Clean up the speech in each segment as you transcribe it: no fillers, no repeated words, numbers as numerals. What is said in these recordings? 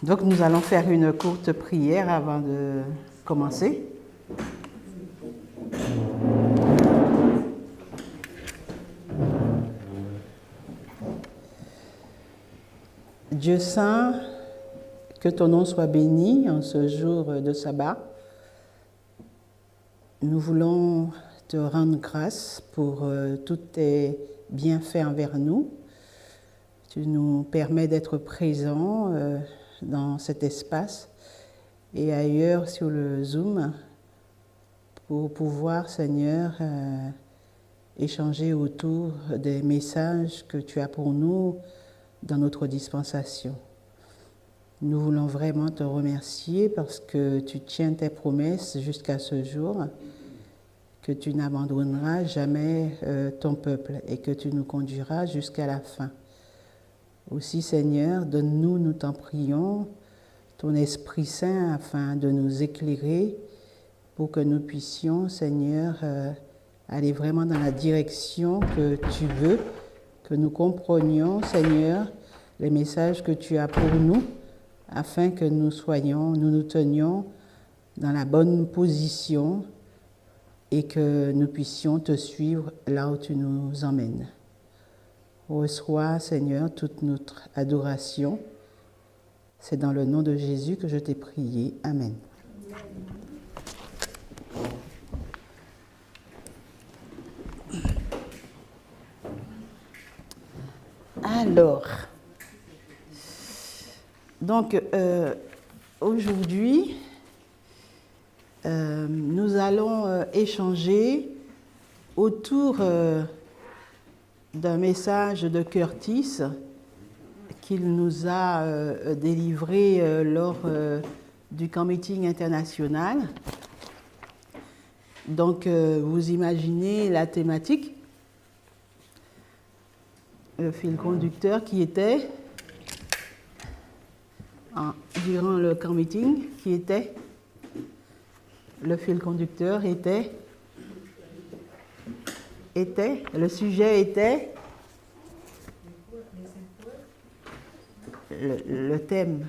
Donc nous allons faire une courte prière avant de commencer. Dieu saint, que ton nom soit béni en ce jour de sabbat. Nous voulons te rendre grâce pour tous tes bienfaits envers nous. Tu nous permets d'être présents dans cet espace et ailleurs sur le Zoom pour pouvoir, Seigneur, échanger autour des messages que tu as pour nous dans notre dispensation. Nous voulons vraiment te remercier parce que tu tiens tes promesses jusqu'à ce jour, que tu n'abandonneras jamais ton peuple et que tu nous conduiras jusqu'à la fin. Aussi, Seigneur, donne-nous, nous t'en prions, ton Esprit Saint afin de nous éclairer pour que nous puissions, Seigneur, aller vraiment dans la direction que tu veux, que nous comprenions, Seigneur, les messages que tu as pour nous, afin que nous nous tenions dans la bonne position et que nous puissions te suivre là où tu nous emmènes. Reçois, Seigneur, toute notre adoration. C'est dans le nom de Jésus que je t'ai prié. Amen. Alors, donc aujourd'hui, nous allons échanger autour d'un message de Curtis qu'il nous a délivré lors du camp meeting international. Donc, vous imaginez la thématique, le fil conducteur qui était, durant le camp meeting, le fil conducteur était, le sujet était, le thème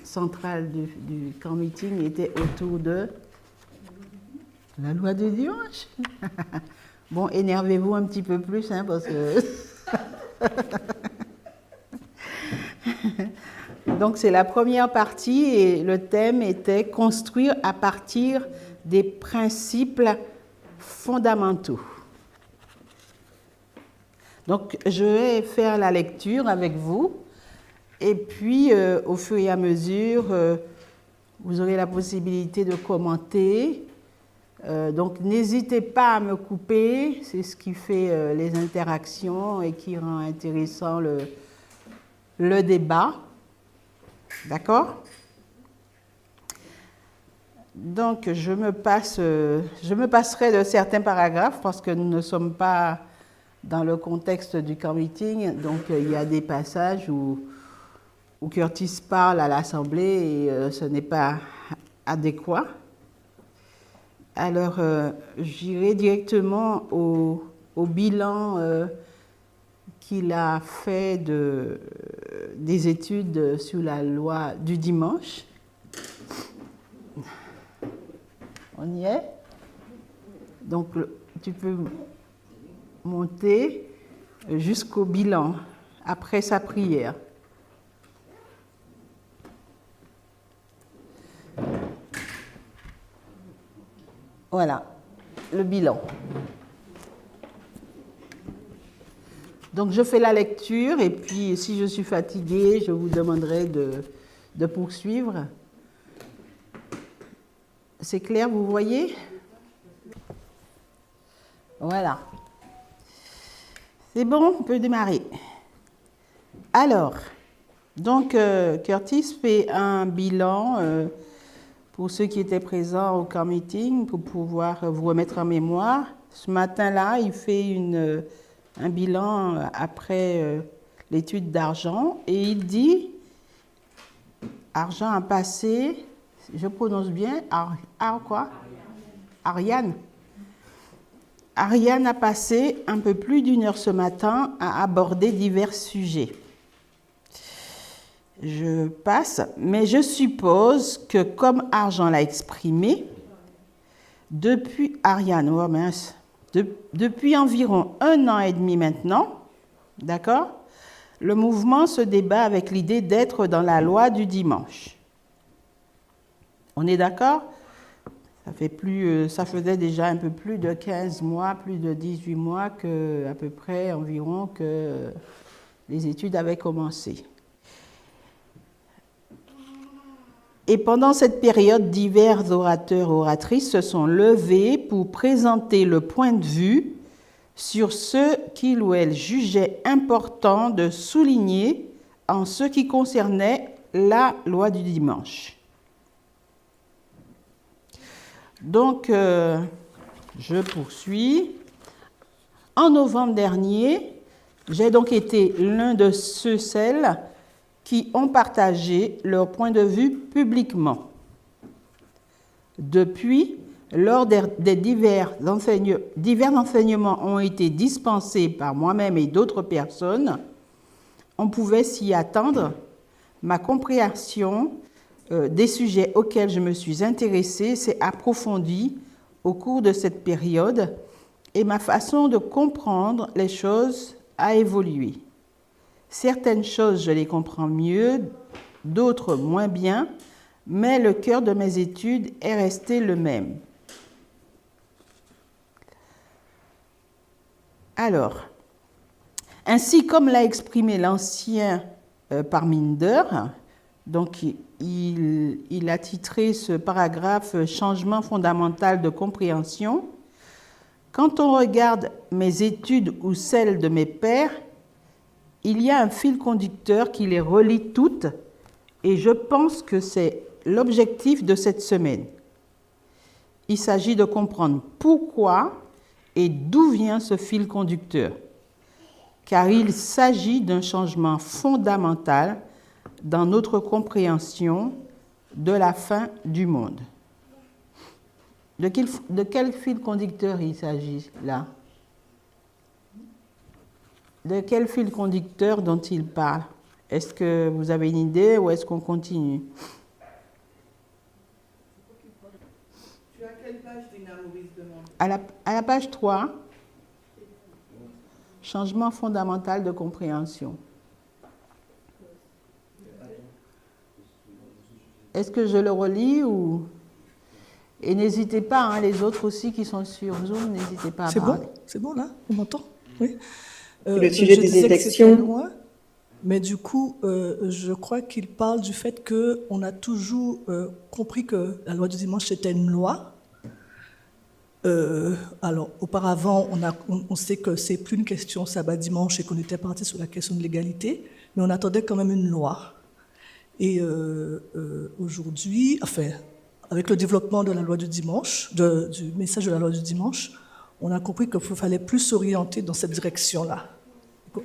central du camp meeting était autour de la loi du dimanche. Bon, énervez-vous un petit peu plus, hein, parce que... Donc, c'est la première partie et le thème était « Construire à partir des principes fondamentaux ». Donc, je vais faire la lecture avec vous et puis, au fur et à mesure, vous aurez la possibilité de commenter. Donc, n'hésitez pas à me couper, c'est ce qui fait les interactions et qui rend intéressant le débat. D'accord? Donc, je me passerai de certains paragraphes parce que nous ne sommes pas dans le contexte du camp meeting. Donc, il y a des passages où Curtis parle à l'Assemblée et ce n'est pas adéquat. Alors, j'irai directement au bilan qu'il a fait des études sur la loi du dimanche. On y est? Donc, tu peux monter jusqu'au bilan, après sa prière. Voilà, le bilan. Donc, je fais la lecture et puis, si je suis fatiguée, je vous demanderai de poursuivre. C'est clair, vous voyez? Voilà. C'est bon, on peut démarrer. Alors, donc, Curtis fait un bilan Pour ceux qui étaient présents au camp meeting, pour pouvoir vous remettre en mémoire, ce matin-là, il fait un bilan après l'étude d'argent et il dit, argent a passé, je prononce bien, quoi? Ariane. Ariane a passé un peu plus d'1 heure ce matin à aborder divers sujets. Je passe, mais je suppose que comme Argent l'a exprimé, depuis Ariane, oh mince, depuis environ 1 an et demi maintenant, d'accord, le mouvement se débat avec l'idée d'être dans la loi du dimanche. On est d'accord? Ça faisait déjà un peu plus de 15 mois, plus de 18 mois à peu près environ que les études avaient commencé. Et pendant cette période, divers orateurs et oratrices se sont levés pour présenter le point de vue sur ce qu'il ou elle jugeait important de souligner en ce qui concernait la loi du dimanche. Donc, je poursuis. En novembre dernier, j'ai donc été l'un de celles qui ont partagé leur point de vue publiquement. Depuis, lors des divers enseignements ont été dispensés par moi-même et d'autres personnes, on pouvait s'y attendre. Ma compréhension des sujets auxquels je me suis intéressée s'est approfondie au cours de cette période et ma façon de comprendre les choses a évolué. Certaines choses, je les comprends mieux, d'autres moins bien, mais le cœur de mes études est resté le même. Alors, ainsi comme l'a exprimé l'ancien Parminder, donc il a titré ce paragraphe « Changement fondamental de compréhension ». Quand on regarde mes études ou celles de mes pairs, il y a un fil conducteur qui les relie toutes et je pense que c'est l'objectif de cette semaine. Il s'agit de comprendre pourquoi et d'où vient ce fil conducteur, car il s'agit d'un changement fondamental dans notre compréhension de la fin du monde. De quel fil conducteur il s'agit là? De quel fil conducteur dont il parle? Est-ce que vous avez une idée ou est-ce qu'on continue? Tu as quelle page, Dina, Maurice demande? À la page 3, changement fondamental de compréhension. Est-ce que je le relis ou... Et n'hésitez pas, hein, les autres aussi qui sont sur Zoom, n'hésitez pas à parler. C'est bon là? On m'entend? Oui. Le sujet des élections. Loin, mais du coup, je crois qu'il parle du fait qu'on a toujours compris que la loi du dimanche était une loi. Alors, auparavant, on sait que c'est plus une question sabbat-dimanche et qu'on était parti sur la question de l'égalité, mais on attendait quand même une loi. Et aujourd'hui, enfin, avec le développement de la loi du dimanche, du message de la loi du dimanche, on a compris qu'il fallait plus s'orienter dans cette direction-là,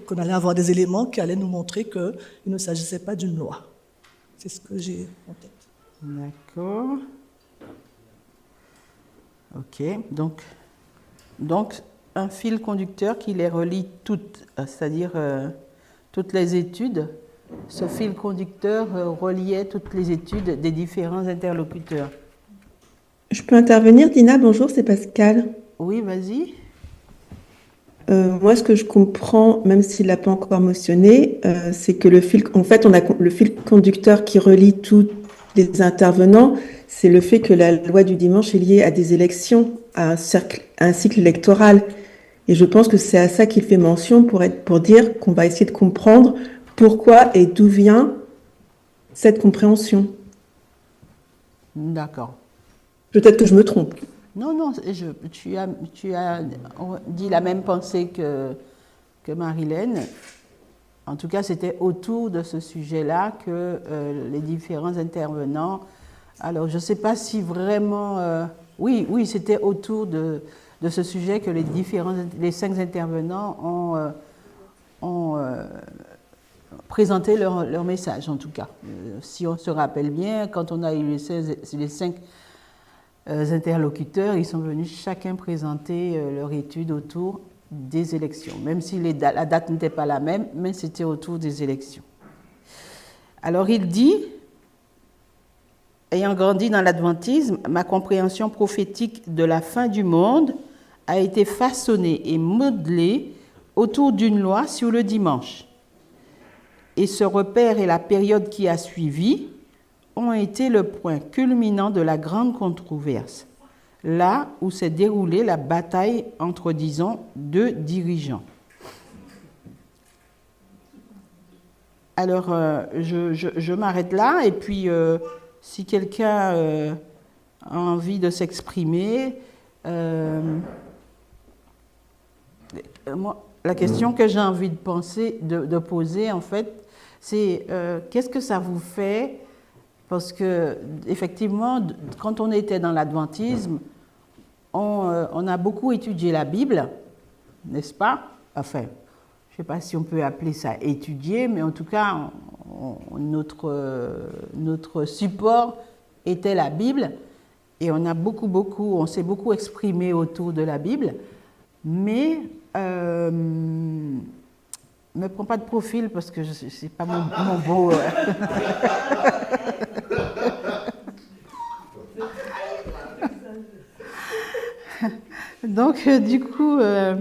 qu'on allait avoir des éléments qui allaient nous montrer qu'il ne s'agissait pas d'une loi. C'est ce que j'ai en tête. D'accord. Ok, donc un fil conducteur qui les relie toutes, c'est-à-dire toutes les études. Ce fil conducteur reliait toutes les études des différents interlocuteurs. Je peux intervenir, Dina? Bonjour, c'est Pascal. Oui, vas-y. Moi, ce que je comprends, même s'il ne l'a pas encore mentionné, c'est que on a le fil conducteur qui relie tous les intervenants, c'est le fait que la loi du dimanche est liée à des élections, à un cycle électoral. Et je pense que c'est à ça qu'il fait mention pour dire qu'on va essayer de comprendre pourquoi et d'où vient cette compréhension. D'accord. Peut-être que je me trompe. Non, tu as dit la même pensée que Marilène. En tout cas, c'était autour de ce sujet-là que les différents intervenants Alors, je ne sais pas si vraiment... oui, c'était autour de ce sujet que les 5 intervenants ont présenté leur message, en tout cas. Si on se rappelle bien, quand on a eu les 5 interlocuteurs, ils sont venus chacun présenter leur étude autour des élections, même si la date n'était pas la même, mais c'était autour des élections. Alors il dit, ayant grandi dans l'adventisme, ma compréhension prophétique de la fin du monde a été façonnée et modelée autour d'une loi sur le dimanche. Et ce repère et la période qui a suivi ont été le point culminant de la grande controverse, là où s'est déroulée la bataille entre, disons, 2 dirigeants. Alors, je m'arrête là, et puis si quelqu'un a envie de s'exprimer, moi, la question que j'ai envie de poser, en fait, c'est qu'est-ce que ça vous fait? Parce que, effectivement, quand on était dans l'adventisme, on a beaucoup étudié la Bible, n'est-ce pas? Enfin, je ne sais pas si on peut appeler ça étudier, mais en tout cas, notre support était la Bible, et on s'est beaucoup exprimé autour de la Bible, mais ne prends pas de profil parce que ce n'est pas mon beau... Donc, du coup, ce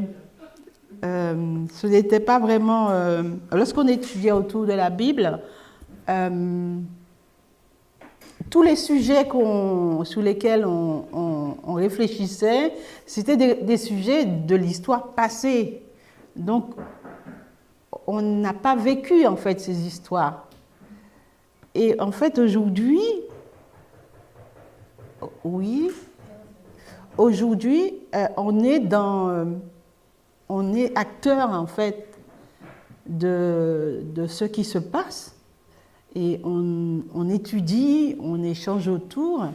n'était pas vraiment... lorsqu'on étudiait autour de la Bible, tous les sujets sur lesquels on réfléchissait, c'était des sujets de l'histoire passée. Donc, on n'a pas vécu, en fait, ces histoires. Et en fait, aujourd'hui, on est acteur, en fait, de ce qui se passe. Et on étudie, on échange autour.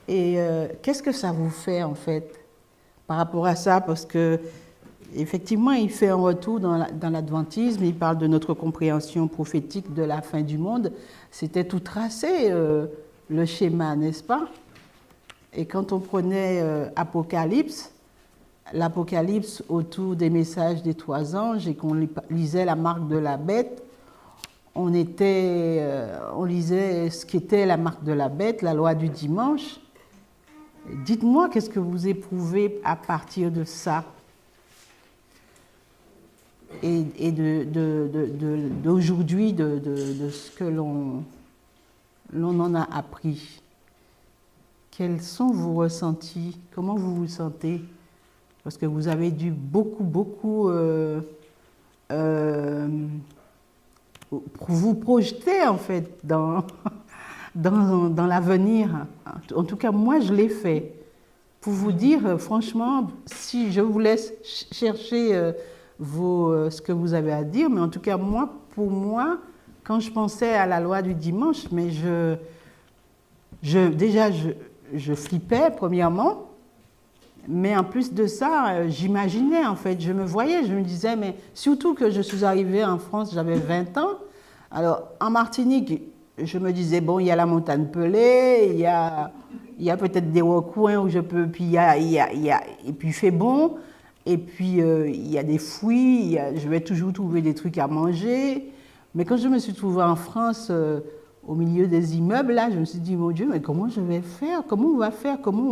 Et qu'est-ce que ça vous fait, en fait, par rapport à ça? Parce que, effectivement, il fait un retour dans l'adventisme, il parle de notre compréhension prophétique de la fin du monde. C'était tout tracé, le schéma, n'est-ce pas? Et quand on prenait Apocalypse, l'Apocalypse autour des messages des 3 anges et qu'on lisait la marque de la bête, on lisait ce qu'était la marque de la bête, la loi du dimanche. Dites-moi, qu'est-ce que vous éprouvez à partir de ça et d'aujourd'hui, de ce que l'on en a appris? Quels sont vos ressentis? Comment vous vous sentez? Parce que vous avez dû beaucoup vous projeter, en fait, dans l'avenir. En tout cas, moi, je l'ai fait. Pour vous dire, franchement, si je vous laisse chercher ce que vous avez à dire, mais en tout cas, pour moi, quand je pensais à la loi du dimanche, mais je flippais, premièrement, mais en plus de ça, j'imaginais, en fait, je me voyais, je me disais, mais surtout que je suis arrivée en France, j'avais 20 ans. Alors, en Martinique, je me disais, bon, il y a la montagne Pelée, il y a peut-être des recoins où je peux, puis et puis il fait bon, et puis il y a des fruits, je vais toujours trouver des trucs à manger. Mais quand je me suis trouvée en France, au milieu des immeubles, là, je me suis dit, mon Dieu, mais comment je vais faire? Comment on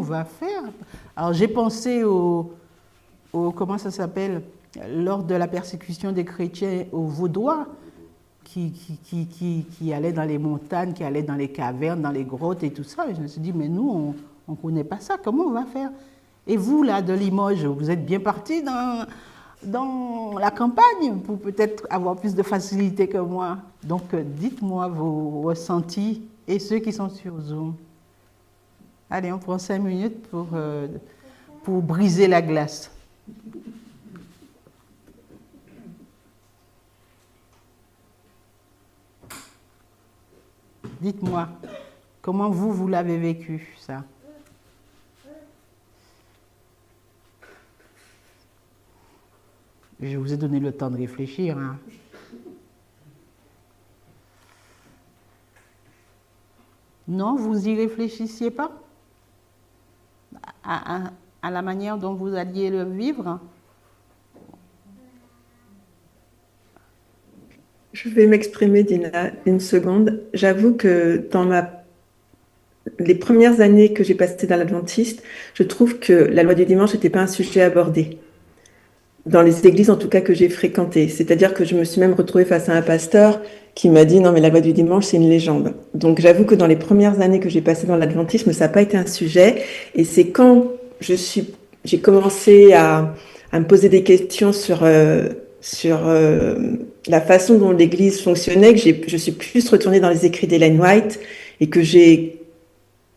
va faire? Alors, j'ai pensé comment ça s'appelle, lors de la persécution des chrétiens aux Vaudois, qui allaient dans les montagnes, qui allaient dans les cavernes, dans les grottes et tout ça. Et je me suis dit, mais nous, on ne connaît pas ça, comment on va faire? Et vous, là, de Limoges, vous êtes bien partis dans la campagne pour peut-être avoir plus de facilité que moi. Donc, dites-moi vos ressentis et ceux qui sont sur Zoom. Allez, on prend 5 minutes pour briser la glace. Dites-moi, Comment vous l'avez vécu, ça? Je vous ai donné le temps de réfléchir, hein. Non, vous y réfléchissiez pas à la manière dont vous alliez le vivre? Je vais m'exprimer, Dina, une seconde. J'avoue que les premières années que j'ai passées dans l'Adventiste, je trouve que la loi du dimanche n'était pas un sujet abordé. Dans les églises, en tout cas, que j'ai fréquentées. C'est-à-dire que je me suis même retrouvée face à un pasteur qui m'a dit « Non, mais la loi du dimanche, c'est une légende ». Donc, j'avoue que dans les premières années que j'ai passées dans l'adventisme, ça n'a pas été un sujet. Et c'est quand j'ai commencé à me poser des questions sur la façon dont l'Église fonctionnait, que je suis plus retournée dans les écrits d'Ellen White et que j'ai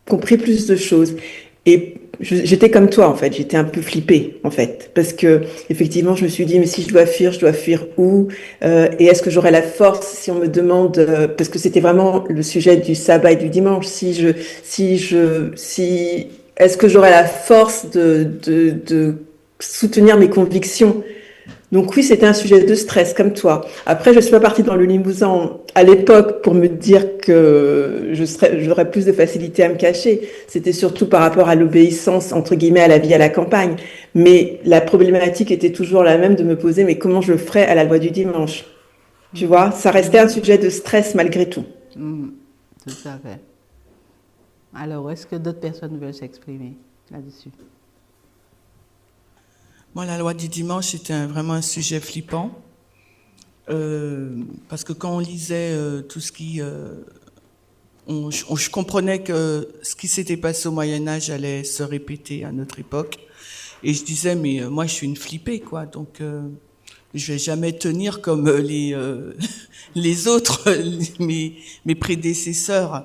compris plus de choses. Et j'étais comme toi, en fait. J'étais un peu flippée, en fait. Parce que, effectivement, je me suis dit, mais si je dois fuir où? Et est-ce que j'aurai la force si on me demande, parce que c'était vraiment le sujet du sabbat et du dimanche, est-ce que j'aurai la force de soutenir mes convictions? Donc oui, c'était un sujet de stress, comme toi. Après, je suis pas partie dans le Limousin à l'époque pour me dire que j'aurais plus de facilité à me cacher. C'était surtout par rapport à l'obéissance, entre guillemets, à la vie à la campagne. Mais la problématique était toujours la même de me poser, mais comment je ferais à la loi du dimanche? Tu vois, ça restait un sujet de stress malgré tout. Tout à fait. Alors, est-ce que d'autres personnes veulent s'exprimer là-dessus? Moi, la loi du dimanche, c'était vraiment un sujet flippant. Parce que quand on lisait tout ce qui... je comprenais que ce qui s'était passé au Moyen-Âge allait se répéter à notre époque. Et je disais, mais moi, je suis une flippée, quoi. Donc, je vais jamais tenir comme les autres, mes prédécesseurs.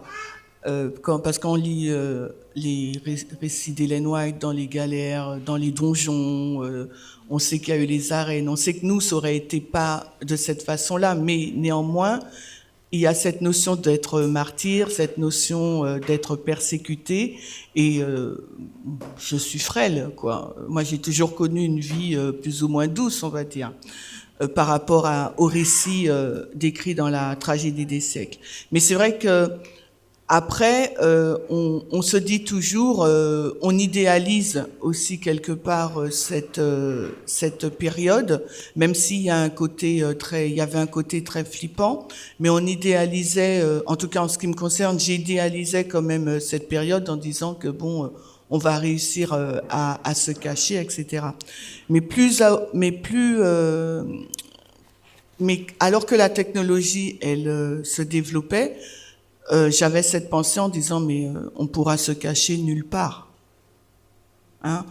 Parce qu'on lit les récits d'Ellen White dans les galères, dans les donjons, on sait qu'il y a eu les arènes, on sait que nous, ça aurait été pas de cette façon-là, mais néanmoins, il y a cette notion d'être martyr, cette notion d'être persécuté, et je suis frêle, quoi. Moi, j'ai toujours connu une vie plus ou moins douce, on va dire, par rapport aux récits décrits dans la tragédie des siècles. Mais c'est vrai que après, on se dit toujours, on idéalise aussi quelque part cette période, même s'il y a il y avait un côté très flippant, mais on idéalisait, en tout cas en ce qui me concerne, j'idéalisais quand même cette période en disant que bon, on va réussir à se cacher, etc. Mais alors que la technologie, elle se développait. J'avais cette pensée en disant mais on pourra se cacher nulle part, hein.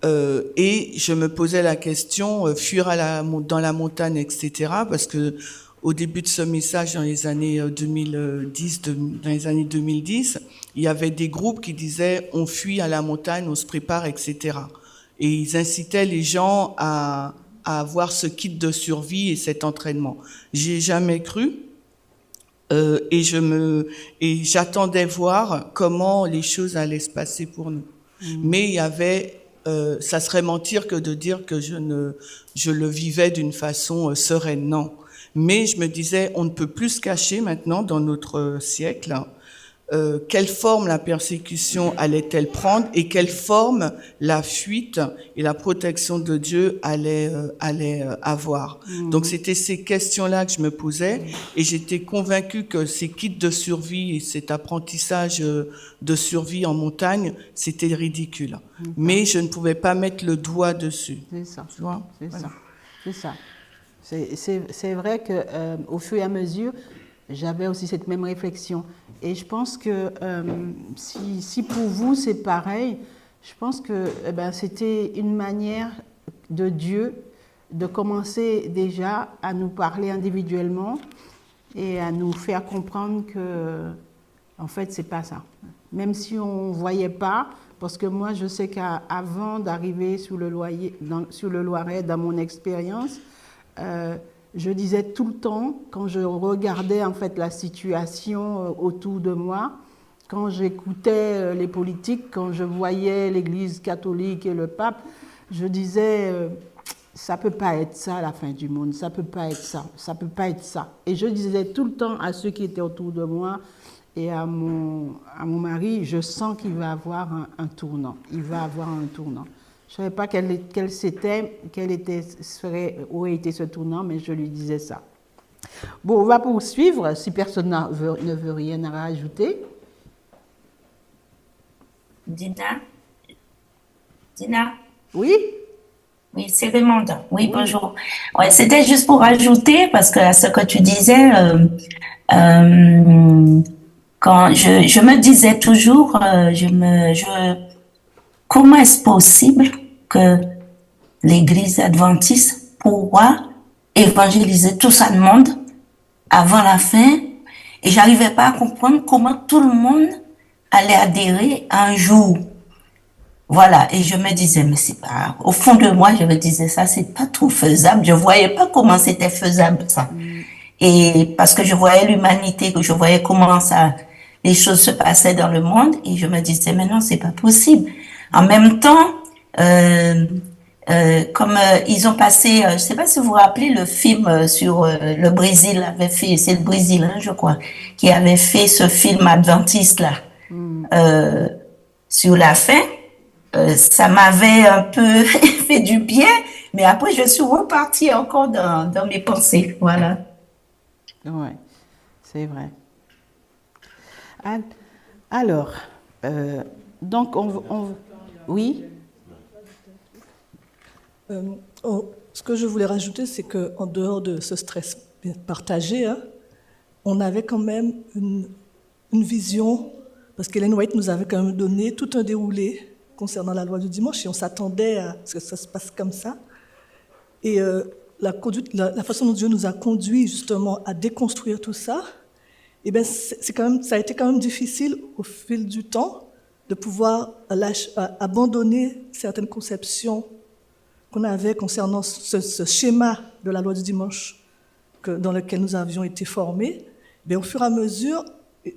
Et je me posais la question fuir dans la montagne, etc. Parce que au début de ce message dans les années 2010, il y avait des groupes qui disaient on fuit à la montagne, on se prépare, etc. Et ils incitaient les gens à avoir ce kit de survie et cet entraînement. J'y ai jamais cru. Et j'attendais voir comment les choses allaient se passer pour nous. Mais il y avait, ça serait mentir que de dire que je le vivais d'une façon sereine, non. Mais je me disais, on ne peut plus se cacher maintenant dans notre siècle. Quelle forme la persécution allait-elle prendre et quelle forme la fuite et la protection de Dieu allait avoir. Donc c'était ces questions-là que je me posais et j'étais convaincue que ces kits de survie et cet apprentissage de survie en montagne, c'était ridicule. Mais je ne pouvais pas mettre le doigt dessus. C'est ça. Tu vois ? C'est Voilà. ça. C'est ça. C'est vrai que au fur et à mesure, j'avais aussi cette même réflexion. Et je pense que si pour vous c'est pareil, je pense que c'était une manière de Dieu de commencer déjà à nous parler individuellement et à nous faire comprendre que, en fait, c'est pas ça. Même si on ne voyait pas, parce que moi, je sais qu'avant d'arriver sur le Loiret, dans mon expérience, je disais tout le temps, quand je regardais en fait la situation autour de moi, quand j'écoutais les politiques, quand je voyais l'Église catholique et le pape, je disais, ça ne peut pas être ça la fin du monde, ça ne peut pas être ça, ça ne peut pas être ça. Et je disais tout le temps à ceux qui étaient autour de moi et à mon mari, je sens qu'il va avoir un tournant, il va avoir un tournant. Je ne savais pas où était ce tournant, mais je lui disais ça. Bon, on va poursuivre, si personne ne veut rien à rajouter. Dina? Oui? Oui, c'est Raymonde. Oui, bonjour. Ouais, c'était juste pour ajouter, parce que à ce que tu disais, quand je me disais toujours, comment est-ce possible que l'Église adventiste pourra évangéliser tout ça de monde avant la fin, et j'arrivais pas à comprendre comment tout le monde allait adhérer un jour. Voilà, et je me disais, mais c'est pas, au fond de moi, je me disais ça, c'est pas trop faisable. Je voyais pas comment c'était faisable, ça. Et parce que je voyais l'humanité, que je voyais comment les choses se passaient dans le monde, et je me disais, mais non, c'est pas possible. En même temps, comme ils ont passé, je sais pas si vous vous rappelez le film sur le Brésil avait fait, c'est le Brésil, hein, je crois, qui avait fait ce film adventiste là, sur la fin. Ça m'avait un peu fait du bien, mais après je suis repartie encore dans mes pensées, voilà. Oui, c'est vrai. Alors, donc oui. Ce que je voulais rajouter, c'est qu'en dehors de ce stress partagé, hein, on avait quand même une vision, parce qu'Ellen White nous avait quand même donné tout un déroulé concernant la loi du dimanche, et on s'attendait à ce que ça se passe comme ça. Et la façon dont Dieu nous a conduits justement à déconstruire tout ça, eh bien, ça a été quand même difficile au fil du temps de pouvoir abandonner certaines conceptions qu'on avait concernant ce schéma de la loi du dimanche dans lequel nous avions été formés. Mais au fur et à mesure,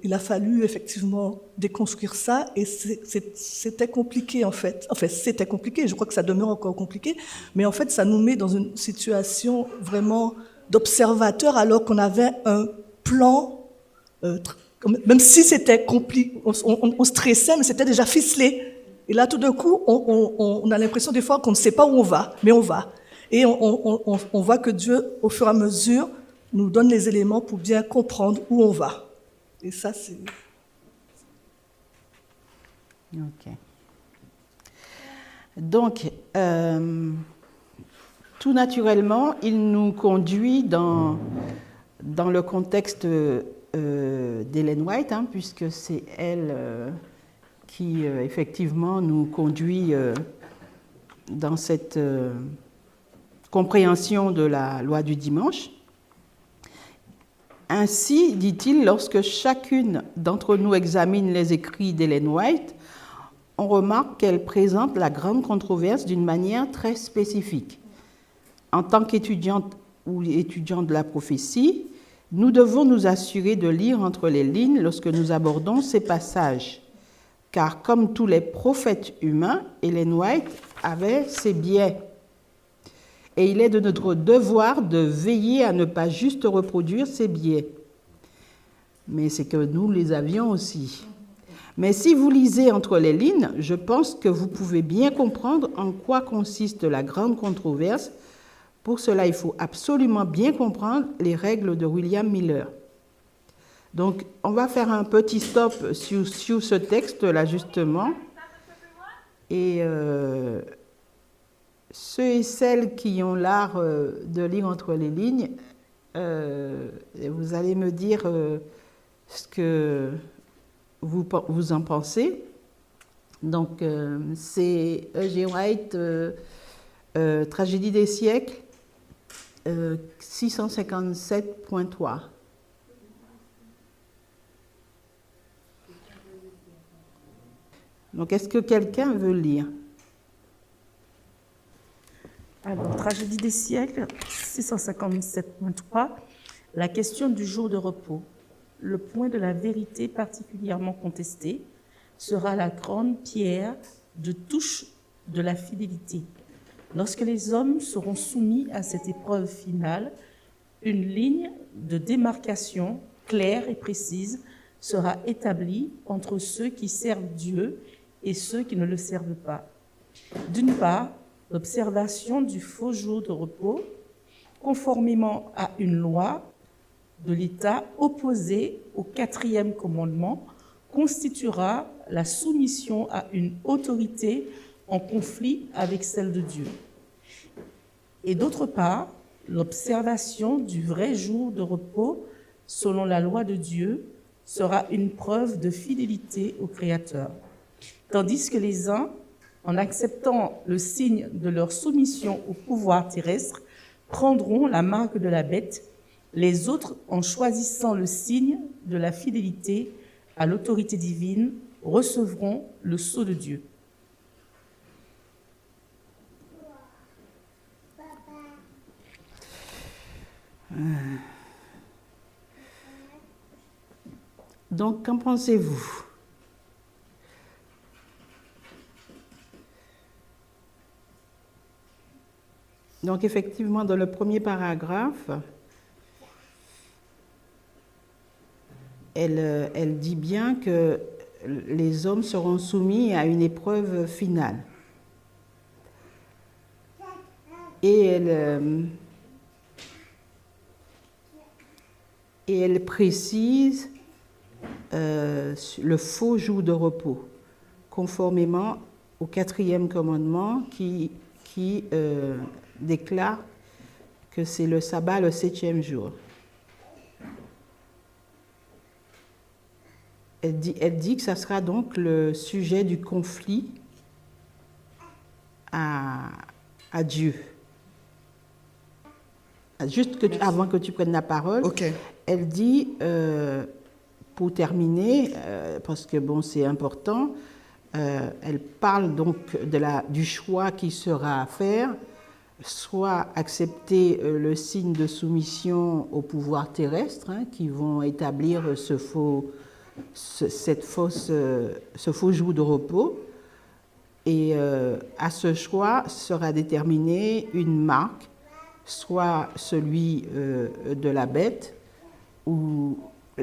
il a fallu effectivement déconstruire ça, et c'était compliqué en fait. Enfin, c'était compliqué, je crois que ça demeure encore compliqué, mais en fait, ça nous met dans une situation vraiment d'observateur, alors qu'on avait un plan, même si c'était compliqué, on stressait, mais c'était déjà ficelé. Et là, tout d'un coup, on a l'impression des fois qu'on ne sait pas où on va, mais on va. Et on voit que Dieu, au fur et à mesure, nous donne les éléments pour bien comprendre où on va. Et ça, c'est... Ok. Donc, tout naturellement, il nous conduit dans le contexte d'Ellen White, hein, puisque c'est elle qui, effectivement, nous conduit dans cette compréhension de la loi du dimanche. Ainsi, dit-il, lorsque chacune d'entre nous examine les écrits d'Ellen White, on remarque qu'elle présente la grande controverse d'une manière très spécifique. En tant qu'étudiante ou étudiant de la prophétie, nous devons nous assurer de lire entre les lignes lorsque nous abordons ces passages. Car comme tous les prophètes humains, Ellen White avait ses biais. Et il est de notre devoir de veiller à ne pas juste reproduire ces biais. Mais c'est que nous les avions aussi. Mais si vous lisez entre les lignes, je pense que vous pouvez bien comprendre en quoi consiste la grande controverse. Pour cela, il faut absolument bien comprendre les règles de William Miller. Donc, on va faire un petit stop sur ce texte-là, justement. Et ceux et celles qui ont l'art de lire entre les lignes, vous allez me dire ce que vous en pensez. Donc, c'est E.G. White, Tragédie des siècles, 657.3. Donc, est-ce que quelqu'un veut lire? Alors, Tragédie des siècles, 657.3, la question du jour de repos. le point de la vérité particulièrement contesté sera la grande pierre de touche de la fidélité. Lorsque les hommes seront soumis à cette épreuve finale, une ligne de démarcation claire et précise sera établie entre ceux qui servent Dieu et ceux qui ne le servent pas. D'une part, l'observation du faux jour de repos, conformément à une loi de l'État opposée au 4e commandement, constituera la soumission à une autorité en conflit avec celle de Dieu. Et d'autre part, l'observation du vrai jour de repos, selon la loi de Dieu, sera une preuve de fidélité au Créateur. Tandis que les uns, en acceptant le signe de leur soumission au pouvoir terrestre, prendront la marque de la bête, les autres, en choisissant le signe de la fidélité à l'autorité divine, recevront le sceau de Dieu. Donc, qu'en pensez-vous? Donc, effectivement, dans le premier paragraphe, elle dit bien que les hommes seront soumis à une épreuve finale. Et elle précise le faux jour de repos, conformément au 4e commandement qui déclare que c'est le sabbat le 7e jour. Elle dit que ça sera donc le sujet du conflit à Dieu. Juste avant que tu prennes la parole, Okay. Elle dit, pour terminer, parce que bon, c'est important, elle parle donc du choix qui sera à faire, soit accepter le signe de soumission au pouvoir terrestre, qui vont établir ce faux jour de repos, et à ce choix sera déterminée une marque, soit celui de la bête,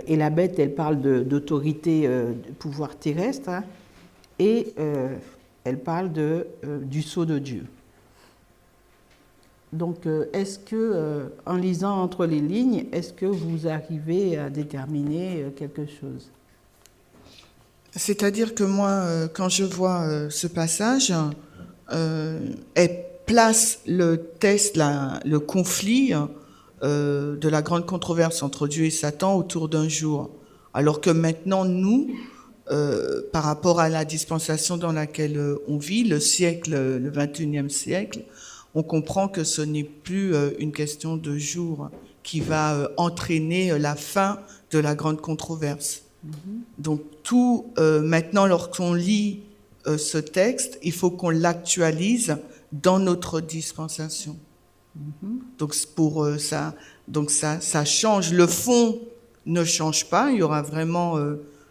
et la bête, elle parle d'autorité de pouvoir terrestre, et elle parle du sceau de Dieu. Donc, est-ce que, en lisant entre les lignes, est-ce que vous arrivez à déterminer quelque chose? C'est-à-dire que moi, quand je vois ce passage, elle place le test, le conflit de la grande controverse entre Dieu et Satan autour d'un jour. Alors que maintenant, nous, par rapport à la dispensation dans laquelle on vit, le 21e siècle, on comprend que ce n'est plus une question de jour qui va entraîner la fin de la grande controverse. Donc tout, maintenant, lorsqu'on lit ce texte, il faut qu'on l'actualise dans notre dispensation. Donc pour ça, ça change. Le fond ne change pas. Il y aura vraiment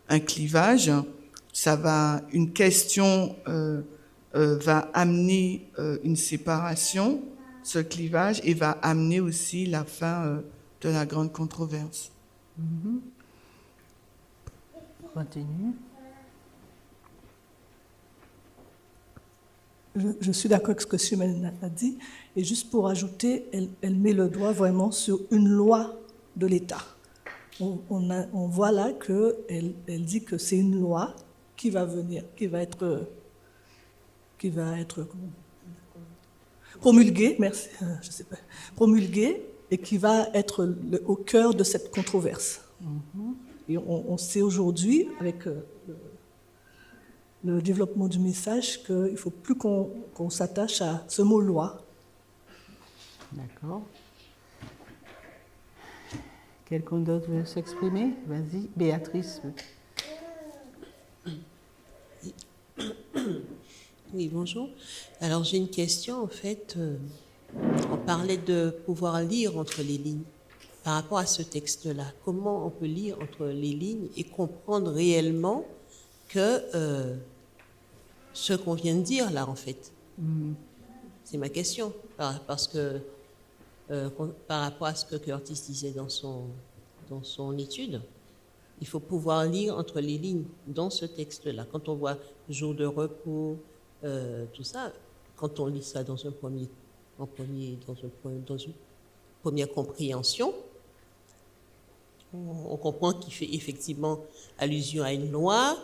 un clivage. Une question va amener une séparation, ce clivage, et va amener aussi la fin de la grande controverse. Continue. Je suis d'accord avec ce que Sumel a dit. Et juste pour ajouter, elle met le doigt vraiment sur une loi de l'État. On voit là qu'elle dit que c'est une loi qui va venir, qui va être promulguée, merci, je sais pas, promulguée, et qui va être au cœur de cette controverse. Et on sait aujourd'hui, avec le développement du message, qu'il ne faut plus qu'on s'attache à ce mot « loi ». D'accord. Quelqu'un d'autre veut s'exprimer? Vas-y, Béatrice. Oui, bonjour. Alors j'ai une question, en fait. On parlait de pouvoir lire entre les lignes. par rapport à ce texte-là, comment on peut lire entre les lignes et comprendre réellement que ce qu'on vient de dire là, en fait. C'est ma question, parce que par rapport à ce que Curtis disait dans son étude, il faut pouvoir lire entre les lignes dans ce texte-là. Quand on voit jour de repos, tout ça, quand on lit ça dans une première compréhension, on comprend qu'il fait effectivement allusion à une loi,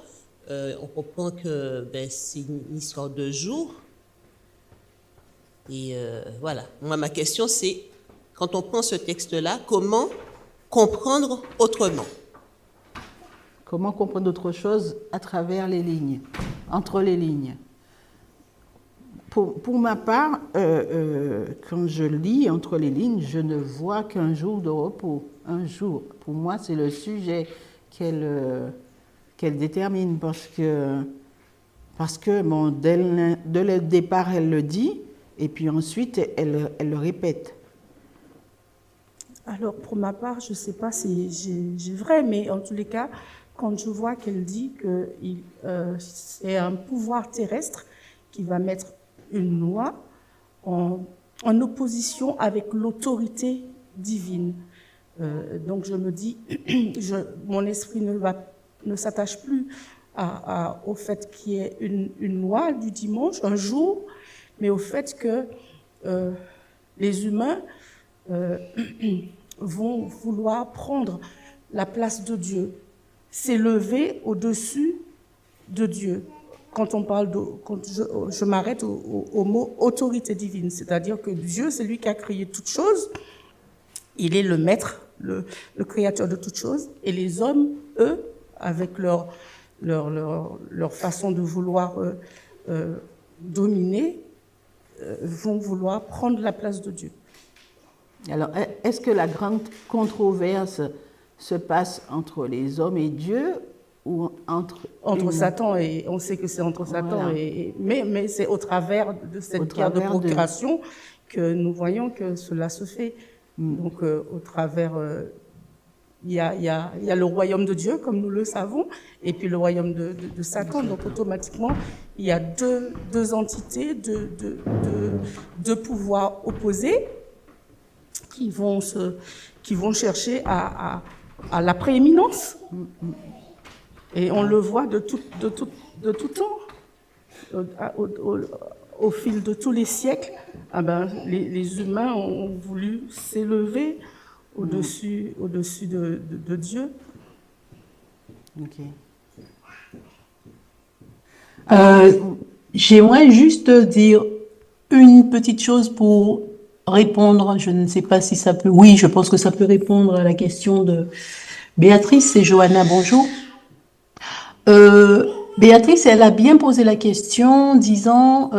on comprend que c'est une histoire de jour. Et voilà. Moi, ma question, c'est, quand on prend ce texte-là, comment comprendre autrement? Comment comprendre autre chose à travers les lignes, entre les lignes? Pour ma part, quand je lis entre les lignes, je ne vois qu'un jour de repos. Un jour. Pour moi, c'est le sujet qu'elle détermine parce que bon, dès le départ, elle le dit et puis ensuite, elle le répète. Alors, pour ma part, je ne sais pas si j'ai vrai, mais en tous les cas, quand je vois qu'elle dit que c'est un pouvoir terrestre qui va mettre une loi en opposition avec l'autorité divine. Donc je me dis, mon esprit ne s'attache plus au fait qu'il y ait une loi du dimanche, un jour, mais au fait que les humains vont vouloir prendre la place de Dieu, s'élever au-dessus de Dieu. Quand on parle quand je m'arrête au mot autorité divine, c'est-à-dire que Dieu, c'est lui qui a créé toutes choses, il est le maître, le créateur de toutes choses, et les hommes, eux, avec leur façon de vouloir dominer, vont vouloir prendre la place de Dieu. Alors, est-ce que la grande controverse se passe entre les hommes et Dieu ou entre Satan et on sait que c'est entre Satan voilà. mais c'est au travers de cette guerre de procuration que nous voyons que cela se fait. Donc au travers il y a le royaume de Dieu comme nous le savons et puis le royaume de Satan. Donc automatiquement il y a deux entités, deux pouvoirs opposés qui vont chercher à la prééminence. Et on le voit de tout temps, au fil de tous les siècles, les humains ont voulu s'élever au-dessus de Dieu. Ok. J'aimerais juste dire une petite chose pour répondre. Je ne sais pas si ça peut. Oui, je pense que ça peut répondre à la question de Béatrice et Johanna. Bonjour. Béatrice, elle a bien posé la question, disant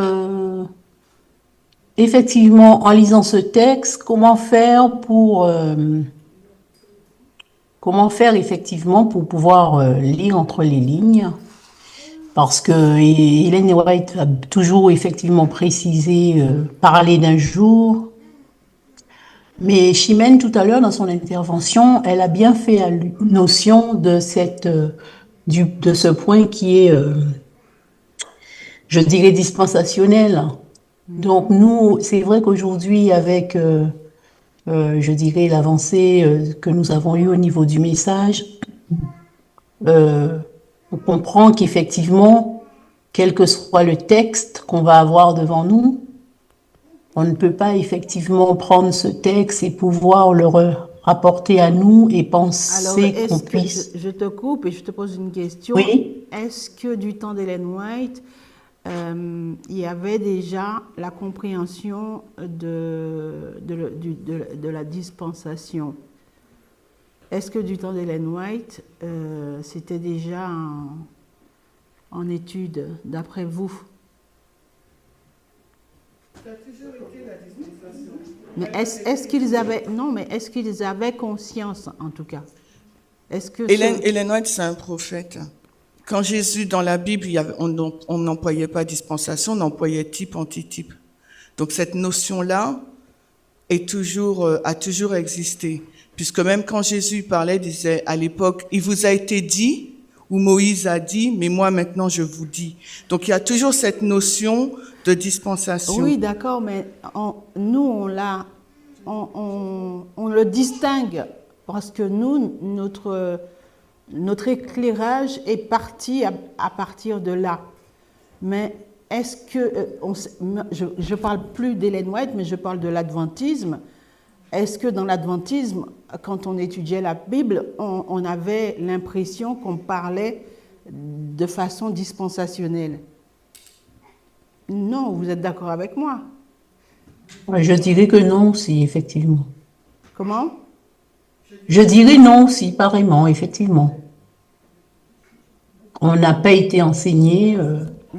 effectivement, en lisant ce texte, comment faire effectivement pour pouvoir lire entre les lignes, parce que Ellen White a toujours effectivement précisé, parler d'un jour, mais Chimène tout à l'heure dans son intervention, elle a bien fait notion de de ce point qui est, je dirais, dispensationnel. Donc nous, c'est vrai qu'aujourd'hui, avec, je dirais, l'avancée que nous avons eue au niveau du message, on comprend qu'effectivement, quel que soit le texte qu'on va avoir devant nous, on ne peut pas effectivement prendre ce texte et pouvoir le rapporter à nous et penser qu'on puisse... Je te coupe et je te pose une question. Oui. Est-ce que du temps d'Ellen White, il y avait déjà la compréhension de la dispensation? Est-ce que du temps d'Ellen White, c'était déjà en étude, d'après vous? Ça a toujours été la dispensation. Mais est-ce qu'ils avaient... Non, mais est-ce qu'ils avaient conscience, en tout cas? Ellen White, c'est un prophète. Quand Jésus, dans la Bible, on n'employait pas dispensation, on employait type, antitype. Donc cette notion-là a toujours existé. Puisque même quand Jésus parlait, il disait à l'époque, il vous a été dit, ou Moïse a dit, mais moi maintenant je vous dis. Donc il y a toujours cette notion de dispensation. Oui, d'accord, mais nous, on le distingue parce que nous, notre éclairage est parti à partir de là. Mais est-ce que, je ne parle plus d'Ellen White, mais je parle de l'adventisme. Est-ce que dans l'adventisme, quand on étudiait la Bible, on avait l'impression qu'on parlait de façon dispensationnelle? Non, vous êtes d'accord avec moi? Je dirais que non aussi, effectivement. Comment? Je dirais non aussi, pareillement, effectivement. On n'a pas été enseigné,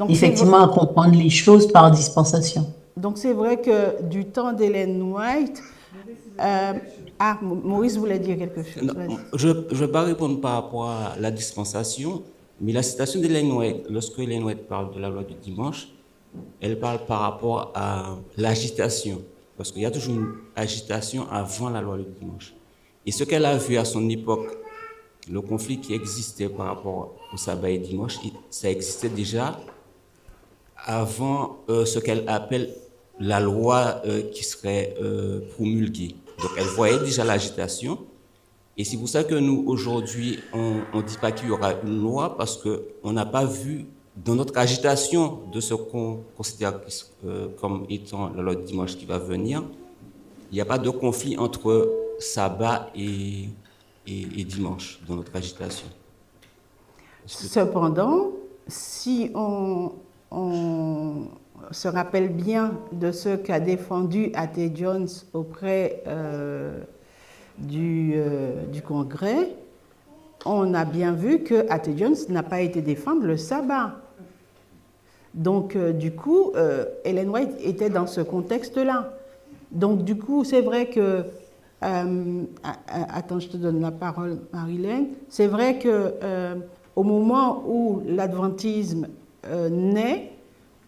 effectivement, à comprendre les choses par dispensation. Donc c'est vrai que du temps d'Ellen White... Maurice voulait dire quelque chose. Non, je ne vais pas répondre par rapport à la dispensation, mais la citation d'Ellen White, lorsque Ellen White parle de la loi du dimanche, elle parle par rapport à l'agitation, parce qu'il y a toujours une agitation avant la loi du dimanche. Et ce qu'elle a vu à son époque, le conflit qui existait par rapport au sabbat et dimanche, ça existait déjà avant ce qu'elle appelle la loi qui serait promulguée. Donc elle voyait déjà l'agitation. Et c'est pour ça que nous, aujourd'hui, on ne dit pas qu'il y aura une loi, parce qu'on n'a pas vu, dans notre agitation de ce qu'on considère comme étant la loi du dimanche qui va venir, il n'y a pas de conflit entre sabbat et dimanche dans notre agitation. Cependant, si on se rappelle bien de ce qu'a défendu A.T. Jones auprès du Congrès, on a bien vu que A.T. Jones n'a pas été défendre le sabbat. Donc, du coup, Ellen White était dans ce contexte-là. Donc, du coup, c'est vrai que... attends, je te donne la parole, Marilène. C'est vrai que au moment où l'adventisme naît,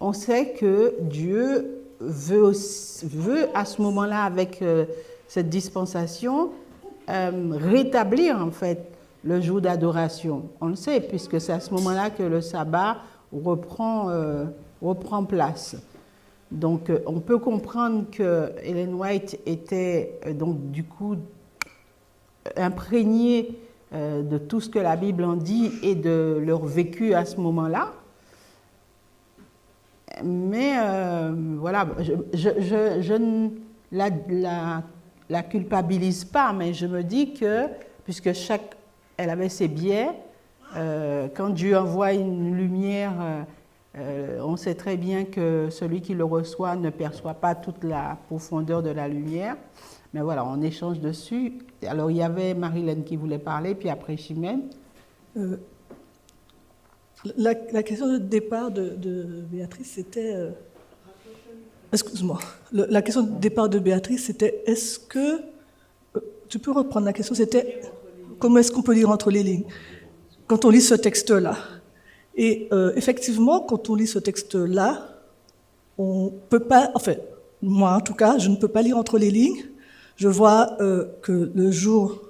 on sait que Dieu veut à ce moment-là, avec cette dispensation, rétablir en fait le jour d'adoration. On le sait, puisque c'est à ce moment-là que le sabbat reprend place. Donc, on peut comprendre que Ellen White était donc du coup imprégnée de tout ce que la Bible en dit et de leur vécu à ce moment-là. Mais voilà, je ne la culpabilise pas, mais je me dis que, puisque elle avait ses biais, quand Dieu envoie une lumière, on sait très bien que celui qui le reçoit ne perçoit pas toute la profondeur de la lumière. Mais voilà, on échange dessus. Alors, il y avait Marilène qui voulait parler, puis après Chimène. La question de départ de Béatrice, c'était... excuse-moi. La question de départ de Béatrice, c'était est-ce que... tu peux reprendre la question, c'était comment est-ce qu'on peut lire entre les lignes quand on lit ce texte-là. Et effectivement, quand on lit ce texte-là, on peut pas... Enfin, moi en tout cas, je ne peux pas lire entre les lignes. Je vois que le jour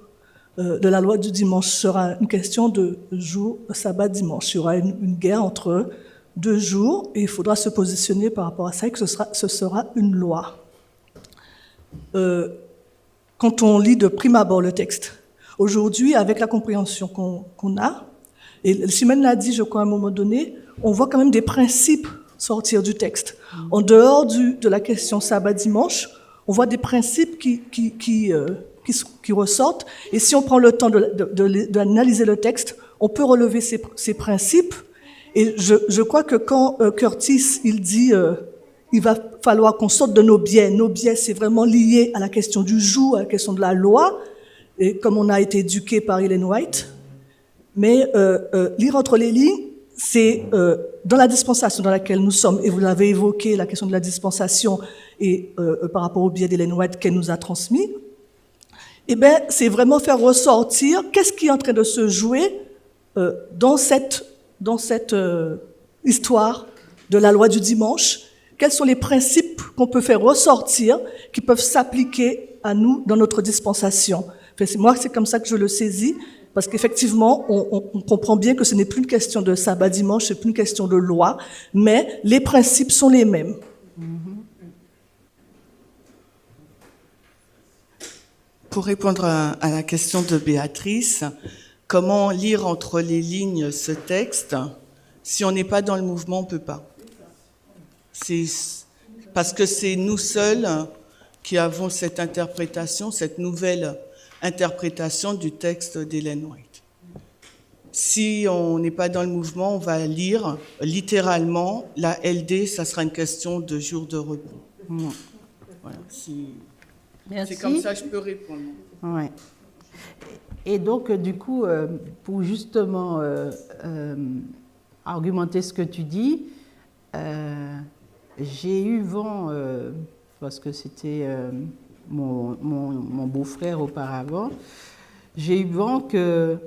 de la loi du dimanche sera une question de jour sabbat dimanche. Il y aura une guerre entre deux jours et il faudra se positionner par rapport à ça et que ce sera une loi. Quand on lit de prime abord le texte, aujourd'hui, avec la compréhension qu'on a, et Chimène l'a dit, je crois, à un moment donné, on voit quand même des principes sortir du texte. En dehors de la question sabbat dimanche, on voit des principes qui ressortent. Et si on prend le temps d'analyser le texte, on peut relever ces principes. Et je crois que quand Curtis, il dit il va falloir qu'on sorte de nos biais. Nos biais, c'est vraiment lié à la question du joug, à la question de la loi, et comme on a été éduqué par Ellen White. Mais lire entre les lignes, c'est dans la dispensation dans laquelle nous sommes, et vous l'avez évoqué, la question de la dispensation, et par rapport au biais d'Ellen White qu'elle nous a transmis, eh bien, c'est vraiment faire ressortir qu'est-ce qui est en train de se jouer dans cette histoire de la loi du dimanche, quels sont les principes qu'on peut faire ressortir, qui peuvent s'appliquer à nous dans notre dispensation. Enfin, moi, c'est comme ça que je le saisis, parce qu'effectivement, on comprend bien que ce n'est plus une question de sabbat dimanche, c'est plus une question de loi, mais les principes sont les mêmes. Pour répondre à la question de Béatrice, comment lire entre les lignes ce texte? Si on n'est pas dans le mouvement, on ne peut pas. Parce que c'est nous seuls qui avons cette interprétation, cette nouvelle interprétation du texte d'Ellen White. Si on n'est pas dans le mouvement, on va lire littéralement la LD, ça sera une question de jour de repos. Voilà, c'est comme ça que je peux répondre. Ouais. Et donc, du coup, pour justement argumenter ce que tu dis, j'ai eu vent, parce que c'était mon beau-frère auparavant, j'ai eu vent que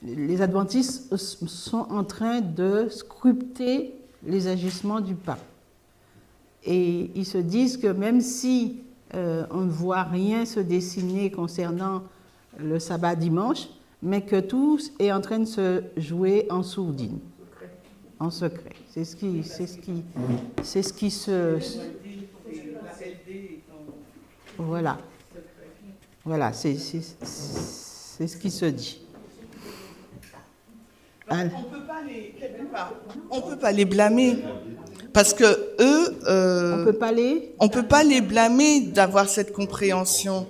les adventistes sont en train de scruter les agissements du pape. Et ils se disent que même si on ne voit rien se dessiner concernant le sabbat dimanche, mais que tout est en train de se jouer en sourdine, en secret. C'est ce qui se... Voilà. Voilà, c'est ce qui se dit. On ne peut pas les blâmer. Parce que eux, on peut pas les blâmer d'avoir cette compréhension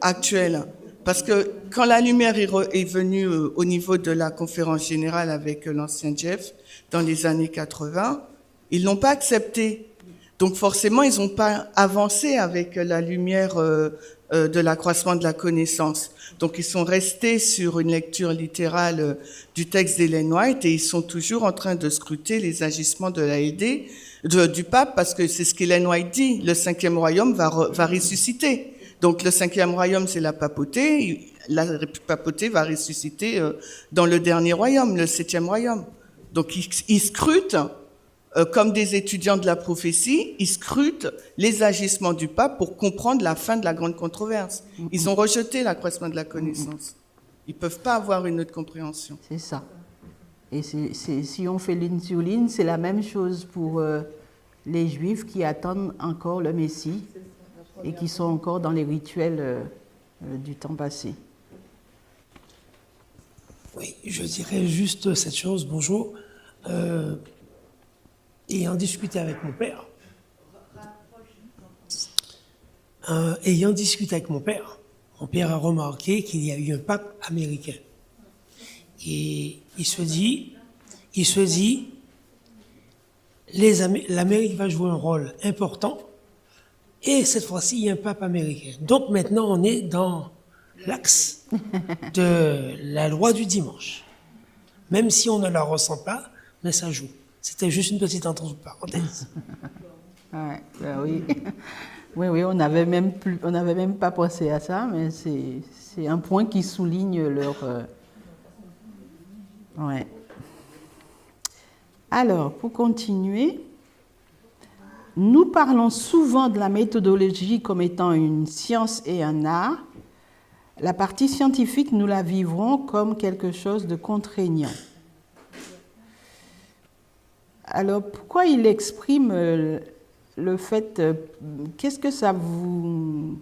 actuelle. Parce que quand la lumière est venue au niveau de la conférence générale avec l'ancien Jeff dans les années 80, ils l'ont pas accepté. Donc forcément, ils n'ont pas avancé avec la lumière de l'accroissement de la connaissance. Donc ils sont restés sur une lecture littérale du texte d'Ellen White et ils sont toujours en train de scruter les agissements de la LD, du pape, parce que c'est ce qu'Ellen White dit, le 5e royaume va ressusciter. Donc le 5e royaume, c'est la papauté, la papauté va ressusciter dans le dernier royaume, le 7e royaume. Donc ils scrutent, comme des étudiants de la prophétie, ils scrutent les agissements du pape pour comprendre la fin de la grande controverse. Ils ont rejeté l'accroissement de la connaissance. Ils ne peuvent pas avoir une autre compréhension. C'est ça. Et si on fait ligne sur ligne, c'est la même chose pour les Juifs qui attendent encore le Messie et qui sont encore dans les rituels du temps passé. Oui, je dirais juste cette chose, bonjour. Ayant discuté avec mon père, mon père a remarqué qu'il y a eu un pape américain. Et il se dit, l'Amérique va jouer un rôle important, et cette fois-ci, il y a un pape américain. Donc maintenant, on est dans l'axe de la loi du dimanche. Même si on ne la ressent pas, mais ça joue. C'était juste une petite entre parenthèses. Ouais, ben oui. Oui, on n'avait même pas pensé à ça, mais c'est un point qui souligne leur... Ouais. Alors, pour continuer, nous parlons souvent de la méthodologie comme étant une science et un art. La partie scientifique, nous la vivrons comme quelque chose de contraignant. Alors, pourquoi il exprime le fait... qu'est-ce que ça vous...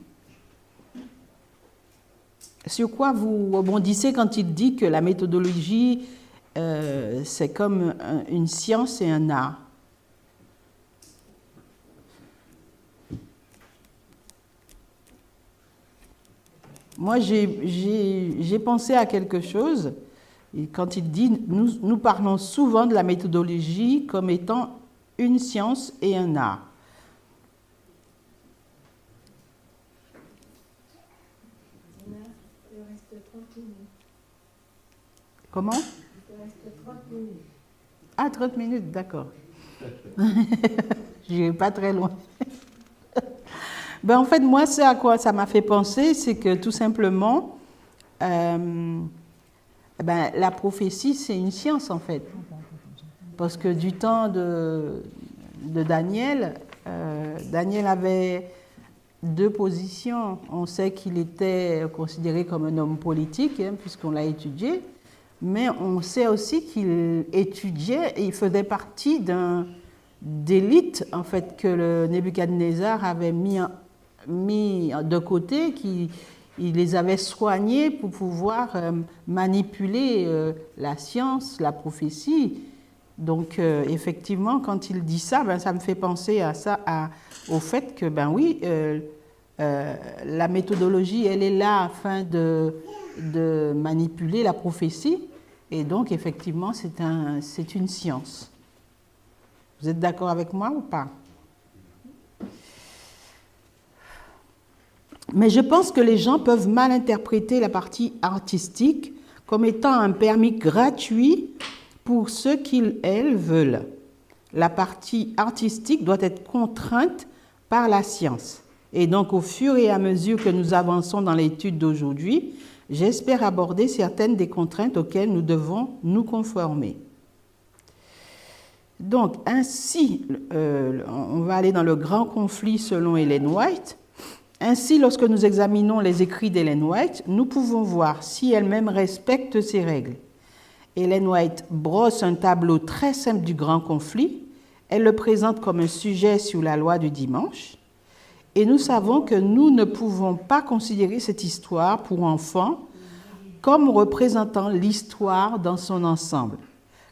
Sur quoi vous rebondissez quand il dit que la méthodologie, c'est comme une science et un art? Moi, j'ai pensé à quelque chose. Et quand il dit, nous parlons souvent de la méthodologie comme étant une science et un art. Comment? Ah, 30 minutes, d'accord. Je n'irai pas très loin. Ben, en fait, moi, c'est à quoi ça m'a fait penser, c'est que tout simplement, la prophétie, c'est une science, en fait. Parce que du temps de Daniel, Daniel avait deux positions. On sait qu'il était considéré comme un homme politique, hein, puisqu'on l'a étudié, mais on sait aussi qu'il étudiait et il faisait partie d'élite, en fait, que le Nebuchadnezzar avait mis de côté, il les avait soignés pour pouvoir manipuler la science, la prophétie. Donc, effectivement, quand il dit ça, ça me fait penser à ça, au fait que, oui, la méthodologie, elle est là afin de manipuler la prophétie. Et donc, effectivement, c'est une science. Vous êtes d'accord avec moi ou pas? Mais je pense que les gens peuvent mal interpréter la partie artistique comme étant un permis gratuit pour ceux qu'ils, elles, veulent. La partie artistique doit être contrainte par la science. Et donc, au fur et à mesure que nous avançons dans l'étude d'aujourd'hui, j'espère aborder certaines des contraintes auxquelles nous devons nous conformer. Donc, ainsi, on va aller dans le grand conflit selon Ellen White. Ainsi, lorsque nous examinons les écrits d'Ellen White, nous pouvons voir si elle-même respecte ces règles. Ellen White brosse un tableau très simple du grand conflit. Elle le présente comme un sujet sur la loi du dimanche. Et nous savons que nous ne pouvons pas considérer cette histoire pour enfants comme représentant l'histoire dans son ensemble,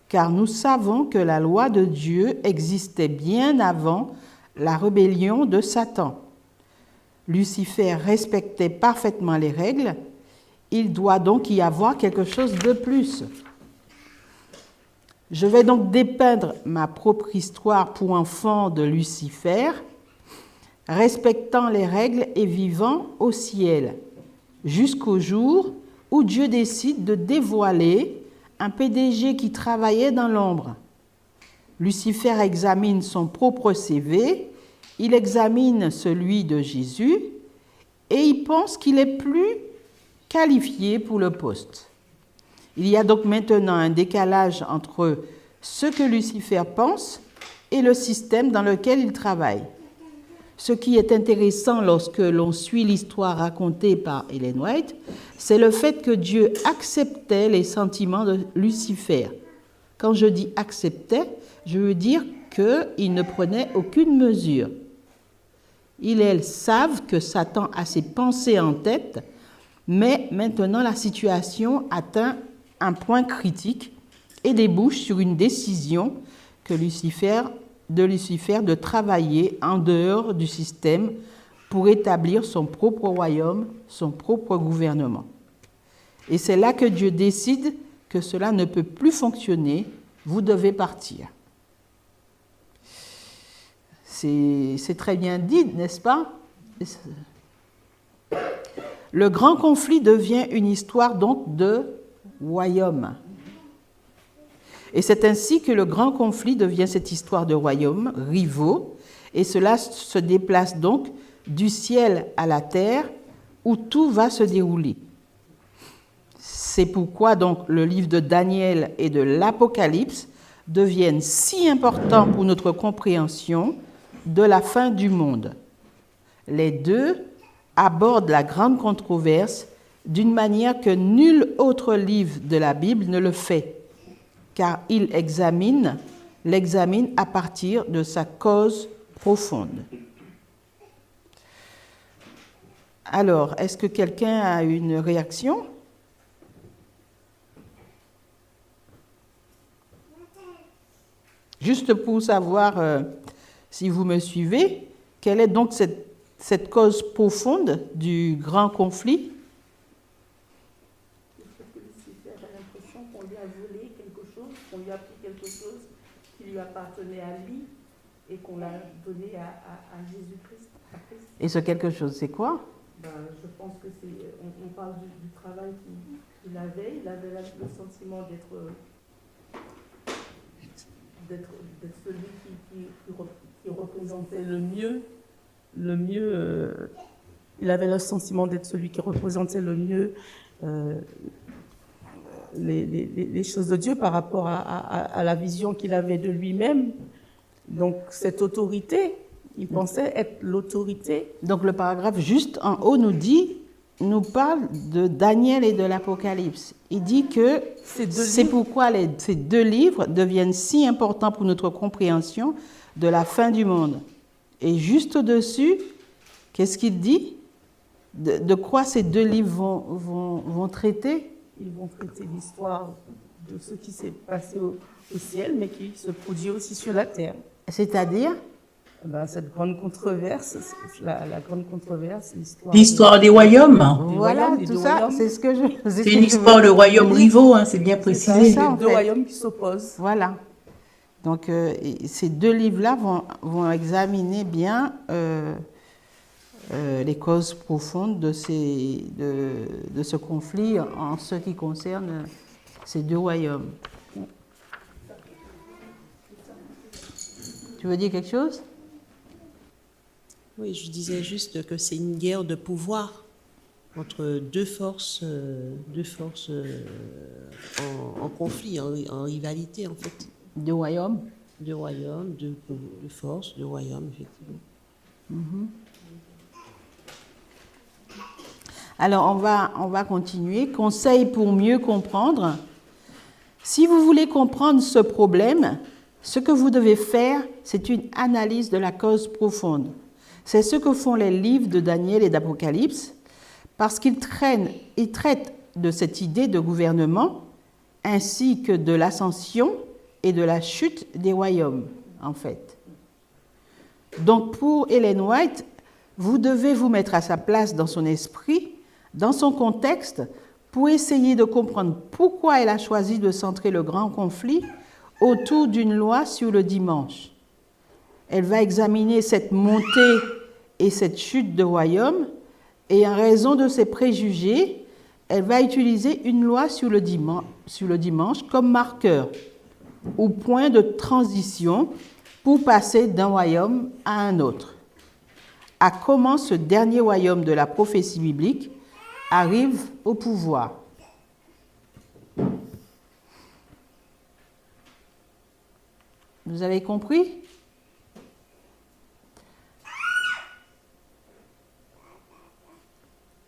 car nous savons que la loi de Dieu existait bien avant la rébellion de Satan. Lucifer respectait parfaitement les règles, il doit donc y avoir quelque chose de plus. Je vais donc dépeindre ma propre histoire pour enfants de Lucifer, respectant les règles et vivant au ciel, jusqu'au jour où Dieu décide de dévoiler un PDG qui travaillait dans l'ombre. Lucifer examine son propre CV, il examine celui de Jésus et il pense qu'il est plus qualifié pour le poste. Il y a donc maintenant un décalage entre ce que Lucifer pense et le système dans lequel il travaille. Ce qui est intéressant lorsque l'on suit l'histoire racontée par Ellen White, c'est le fait que Dieu acceptait les sentiments de Lucifer. Quand je dis acceptait, je veux dire qu'il ne prenait aucune mesure. Ils et elles savent que Satan a ses pensées en tête, mais maintenant la situation atteint un point critique et débouche sur une décision de Lucifer de travailler en dehors du système pour établir son propre royaume, son propre gouvernement. Et c'est là que Dieu décide que cela ne peut plus fonctionner, vous devez partir. C'est très bien dit, n'est-ce pas? Le grand conflit devient une histoire donc de royaume. Et c'est ainsi que le grand conflit devient cette histoire de royaumes rivaux, et cela se déplace donc du ciel à la terre, où tout va se dérouler. C'est pourquoi donc le livre de Daniel et de l'Apocalypse deviennent si importants pour notre compréhension de la fin du monde. Les deux abordent la grande controverse d'une manière que nul autre livre de la Bible ne le fait, car il l'examine à partir de sa cause profonde. Alors, est-ce que quelqu'un a une réaction? Juste pour savoir si vous me suivez, quelle est donc cette cause profonde du grand conflit? Lucifer a l'impression qu'on lui a volé quelque chose, qu'on lui a pris quelque chose qui lui appartenait à lui et qu'on l'a donné à Jésus-Christ. Et ce quelque chose, c'est quoi? Je pense que c'est. On parle du travail qu'il avait. Il avait le sentiment d'être celui qui représentait le mieux. Il avait le sentiment d'être celui qui représentait le mieux les choses de Dieu par rapport à la vision qu'il avait de lui-même. Donc cette autorité Il pensait être l'autorité. Donc le paragraphe juste en haut nous parle de Daniel et de l'Apocalypse. Il dit que c'est pourquoi ces deux livres deviennent si importants pour notre compréhension de la fin du monde. Et juste au-dessus, qu'est-ce qu'il dit? De quoi ces deux livres vont traiter? Ils vont traiter l'histoire de ce qui s'est passé au ciel, mais qui se produit aussi sur la terre. C'est-à-dire? Cette grande controverse, la grande controverse, l'histoire des royaumes. Voilà, tout ça, c'est ce que je... C'est une histoire de royaumes rivaux, hein, c'est bien précisé. C'est deux royaumes qui s'opposent. Voilà. Donc, ces deux livres-là vont examiner bien les causes profondes de ce conflit en ce qui concerne ces deux royaumes. Tu veux dire quelque chose? Oui, je disais juste que c'est une guerre de pouvoir entre deux forces en conflit, en rivalité en fait. Deux royaumes? Deux royaumes, deux forces, deux royaumes, effectivement. Mm-hmm. Alors, on va continuer. Conseil pour mieux comprendre. Si vous voulez comprendre ce problème, ce que vous devez faire, c'est une analyse de la cause profonde. C'est ce que font les livres de Daniel et d'Apocalypse, parce qu'ils traitent de cette idée de gouvernement, ainsi que de l'ascension et de la chute des royaumes, en fait. Donc, pour Ellen White, vous devez vous mettre à sa place dans son esprit, dans son contexte, pour essayer de comprendre pourquoi elle a choisi de centrer le grand conflit autour d'une loi sur le dimanche. Elle va examiner cette montée et cette chute de royaume, et en raison de ses préjugés, elle va utiliser une loi sur le dimanche comme marqueur ou point de transition pour passer d'un royaume à un autre. À comment ce dernier royaume de la prophétie biblique arrive au pouvoir. Vous avez compris?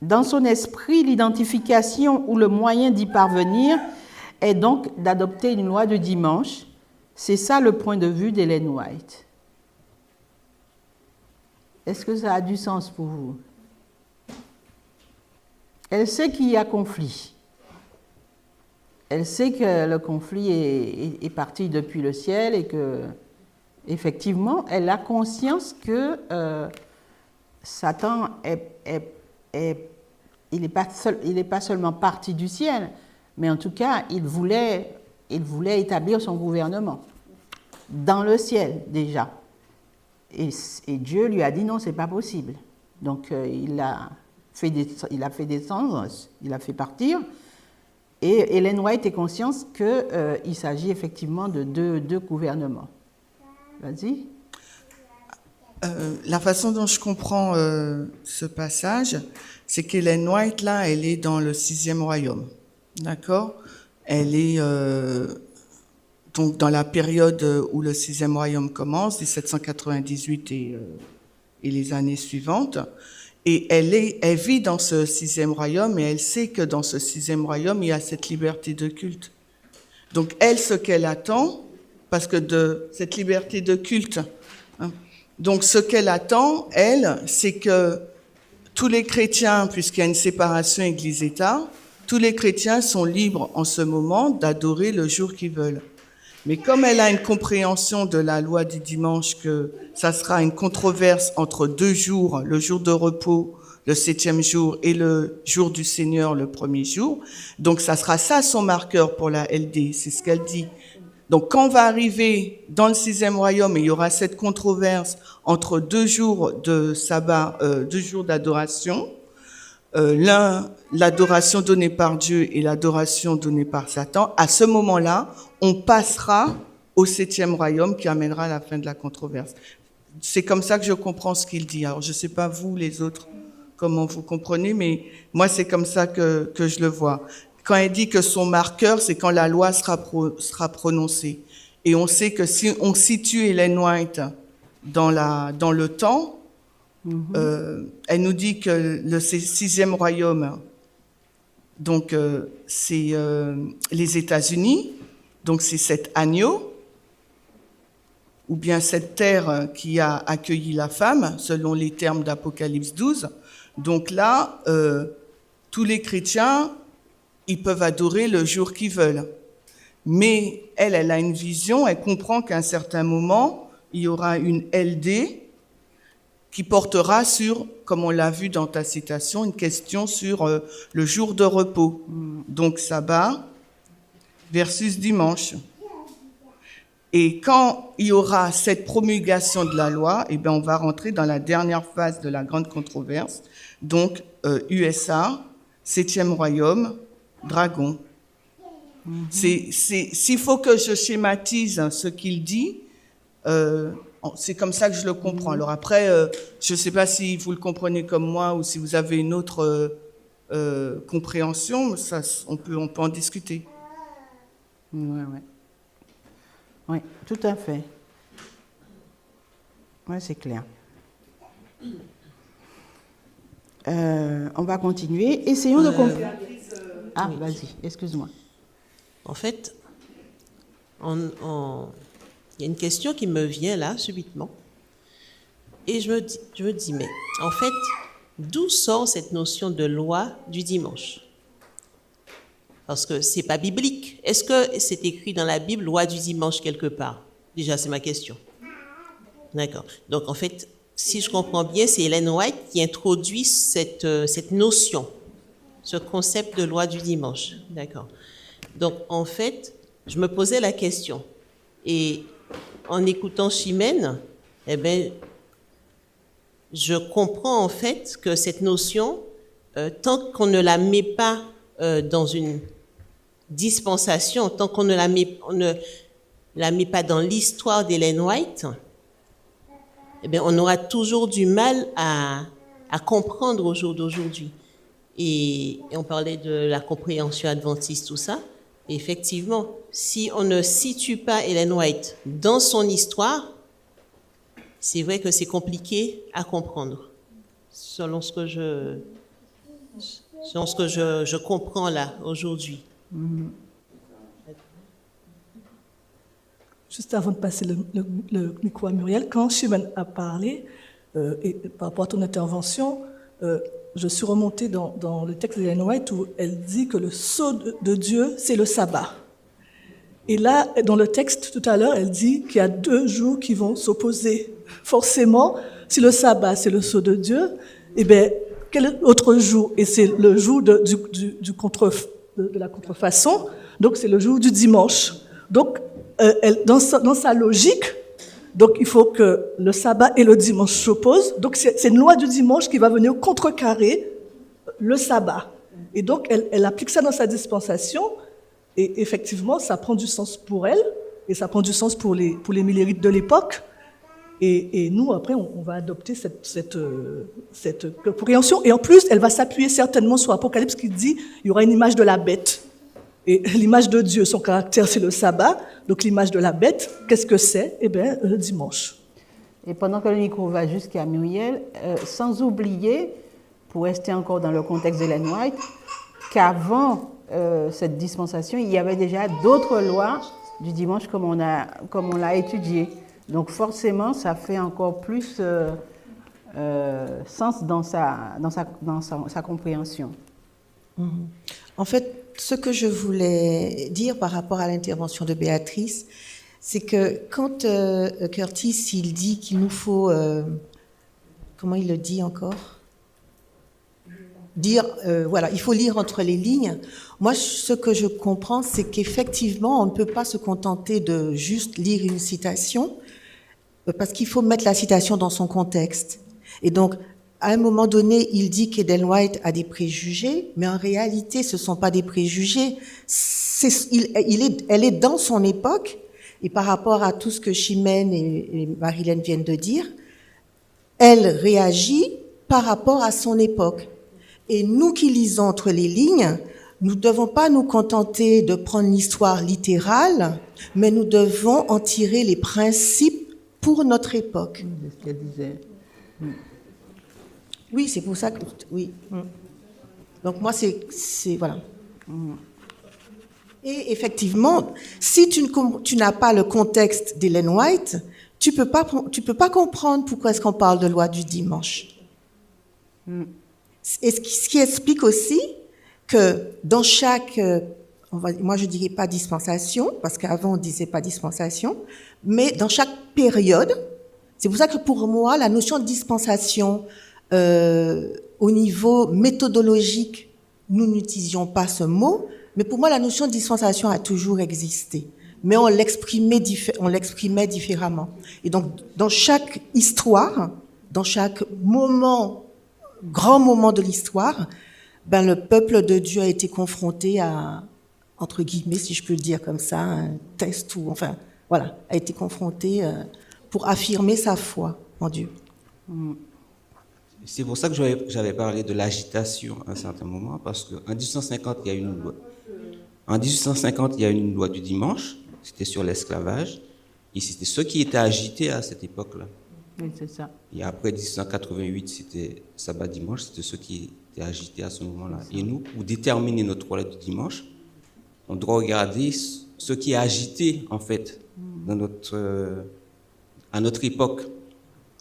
Dans son esprit, l'identification ou le moyen d'y parvenir est donc d'adopter une loi de dimanche. C'est ça le point de vue d'Ellen White. Est-ce que ça a du sens pour vous? Elle sait qu'il y a conflit. Elle sait que le conflit est parti depuis le ciel et que, effectivement, elle a conscience que Satan il n'est pas seulement parti du ciel, mais en tout cas, il voulait établir son gouvernement dans le ciel déjà. Et Dieu lui a dit non, c'est pas possible. Donc il a fait descendre, il a fait partir. Et Ellen White est consciente qu'il s'agit effectivement de deux gouvernements. Vas-y. La façon dont je comprends ce passage, c'est qu'Ellen White, là, elle est dans le 6e royaume. D'accord? Elle est donc dans la période où le 6e royaume commence, 1798 et les années suivantes. Et elle vit dans ce 6e royaume et elle sait que dans ce 6e royaume, il y a cette liberté de culte. Donc, elle, ce qu'elle attend, parce que de cette liberté de culte, hein, donc ce qu'elle attend, elle, c'est que tous les chrétiens, puisqu'il y a une séparation Église-État, tous les chrétiens sont libres en ce moment d'adorer le jour qu'ils veulent. Mais comme elle a une compréhension de la loi du dimanche que ça sera une controverse entre 2 jours, le jour de repos, le 7e jour, et le jour du Seigneur, le 1er jour, donc ça sera ça son marqueur pour la LD, c'est ce qu'elle dit. Donc quand on va arriver dans le 6e royaume, et il y aura cette controverse entre 2 jours de sabbat, 2 jours d'adoration, l'un, l'adoration donnée par Dieu et l'adoration donnée par Satan, à ce moment-là, on passera au 7e royaume qui amènera la fin de la controverse. C'est comme ça que je comprends ce qu'il dit. Alors, je ne sais pas vous, les autres, comment vous comprenez, mais moi, c'est comme ça que je le vois. Quand elle dit que son marqueur, c'est quand la loi sera prononcée. Et on sait que si on situe Ellen White dans le temps. Elle nous dit que le 6e royaume, donc c'est les États-Unis, donc c'est cet agneau, ou bien cette terre qui a accueilli la femme, selon les termes d'Apocalypse 12. Donc là, tous les chrétiens, ils peuvent adorer le jour qu'ils veulent. Mais elle a une vision, elle comprend qu'à un certain moment, il y aura une LD qui portera sur, comme on l'a vu dans ta citation, une question sur le jour de repos. Donc sabbat versus dimanche. Et quand il y aura cette promulgation de la loi, eh bien, on va rentrer dans la dernière phase de la grande controverse. Donc, USA, 7e royaume, dragon. S'il faut que je schématise ce qu'il dit, c'est comme ça que je le comprends. Alors après, je ne sais pas si vous le comprenez comme moi ou si vous avez une autre compréhension, ça, on peut en discuter. Oui, tout à fait. Oui, c'est clair. On va continuer. Essayons de comprendre. Ah, oui. Vas-y, excuse-moi. En fait, il y a une question qui me vient là, subitement. Et je me dis, mais en fait, d'où sort cette notion de loi du dimanche? Parce que c'est pas biblique. Est-ce que c'est écrit dans la Bible, loi du dimanche quelque part? Déjà, c'est ma question. D'accord. Donc, en fait, si je comprends bien, c'est Ellen White qui introduit cette notion, ce concept de loi du dimanche. D'accord. Donc, en fait, je me posais la question. Et en écoutant Chimène, eh bien, je comprends en fait que cette notion, tant qu'on ne la met pas dans une dispensation, tant qu'on ne la met pas dans l'histoire d'Ellen White, eh bien, on aura toujours du mal à comprendre au jour d'aujourd'hui. Et on parlait de la compréhension adventiste, tout ça. Et effectivement, si on ne situe pas Ellen White dans son histoire, c'est vrai que c'est compliqué à comprendre, selon ce que je comprends là, aujourd'hui. Juste avant de passer le micro à Muriel, quand Chimène a parlé, et par rapport à ton intervention, je suis remontée dans le texte d'Ellen White où elle dit que le sceau de Dieu, c'est le sabbat. Et là, dans le texte tout à l'heure, elle dit qu'il y a 2 jours qui vont s'opposer. Forcément, si le sabbat, c'est le sceau de Dieu, eh bien, quel autre jour? Et c'est le jour de la contrefaçon, donc c'est le jour du dimanche. Donc, dans sa logique, donc il faut que le sabbat et le dimanche s'opposent. Donc c'est une loi du dimanche qui va venir contrecarrer le sabbat. Et donc elle applique ça dans sa dispensation. Et effectivement, ça prend du sens pour elle et ça prend du sens pour les millérites de l'époque. Et nous, après, on va adopter cette compréhension. Et en plus, elle va s'appuyer certainement sur Apocalypse qui dit il y aura une image de la bête. Et l'image de Dieu, son caractère, c'est le sabbat. Donc l'image de la bête, qu'est-ce que c'est? Eh bien, le dimanche. Et pendant que le micro va jusqu'à Muriel, sans oublier, pour rester encore dans le contexte d'Ellen White, qu'avant cette dispensation, il y avait déjà d'autres lois du dimanche comme on l'a étudié. Donc forcément, ça fait encore plus sens dans sa compréhension. En fait, ce que je voulais dire par rapport à l'intervention de Béatrice, c'est que quand Curtis, il dit qu'il nous faut... comment il le dit encore? Dire, voilà, il faut lire entre les lignes. Moi, ce que je comprends, c'est qu'effectivement, on ne peut pas se contenter de juste lire une citation, parce qu'il faut mettre la citation dans son contexte. Et donc, à un moment donné, il dit qu'Ellen White a des préjugés, mais en réalité, ce ne sont pas des préjugés. Elle est dans son époque, et par rapport à tout ce que Chimène et Marilène viennent de dire, elle réagit par rapport à son époque. Et nous qui lisons entre les lignes, nous ne devons pas nous contenter de prendre l'histoire littérale, mais nous devons en tirer les principes pour notre époque. C'est ce qu'elle disait. Oui, c'est pour ça que... Oui. Donc moi, c'est voilà. Et effectivement, si tu n'as pas le contexte d'Ellen White, tu peux pas comprendre pourquoi est-ce qu'on parle de loi du dimanche. Et ce qui explique aussi que dans chaque, moi je dirais pas dispensation, parce qu'avant on disait pas dispensation, mais dans chaque période, c'est pour ça que pour moi, la notion de dispensation, au niveau méthodologique, nous n'utilisions pas ce mot, mais pour moi, la notion de dispensation a toujours existé. Mais on l'exprimait différemment. Et donc, dans chaque histoire, dans chaque grand moment de l'histoire, le peuple de Dieu a été confronté à, entre guillemets, si je peux le dire comme ça, un test a été confronté pour affirmer sa foi en Dieu. C'est pour ça que j'avais parlé de l'agitation à un certain moment, parce qu'en 1850, il y a une loi. En 1850, il y a une loi du dimanche, c'était sur l'esclavage, et c'était ceux qui étaient agités à cette époque-là. Oui, c'est ça. Et après 1888, c'était sabbat dimanche, c'était ceux qui étaient agités à ce moment-là. Et nous, pour déterminer notre loi du dimanche, on doit regarder ce qui est agité, en fait, à notre époque.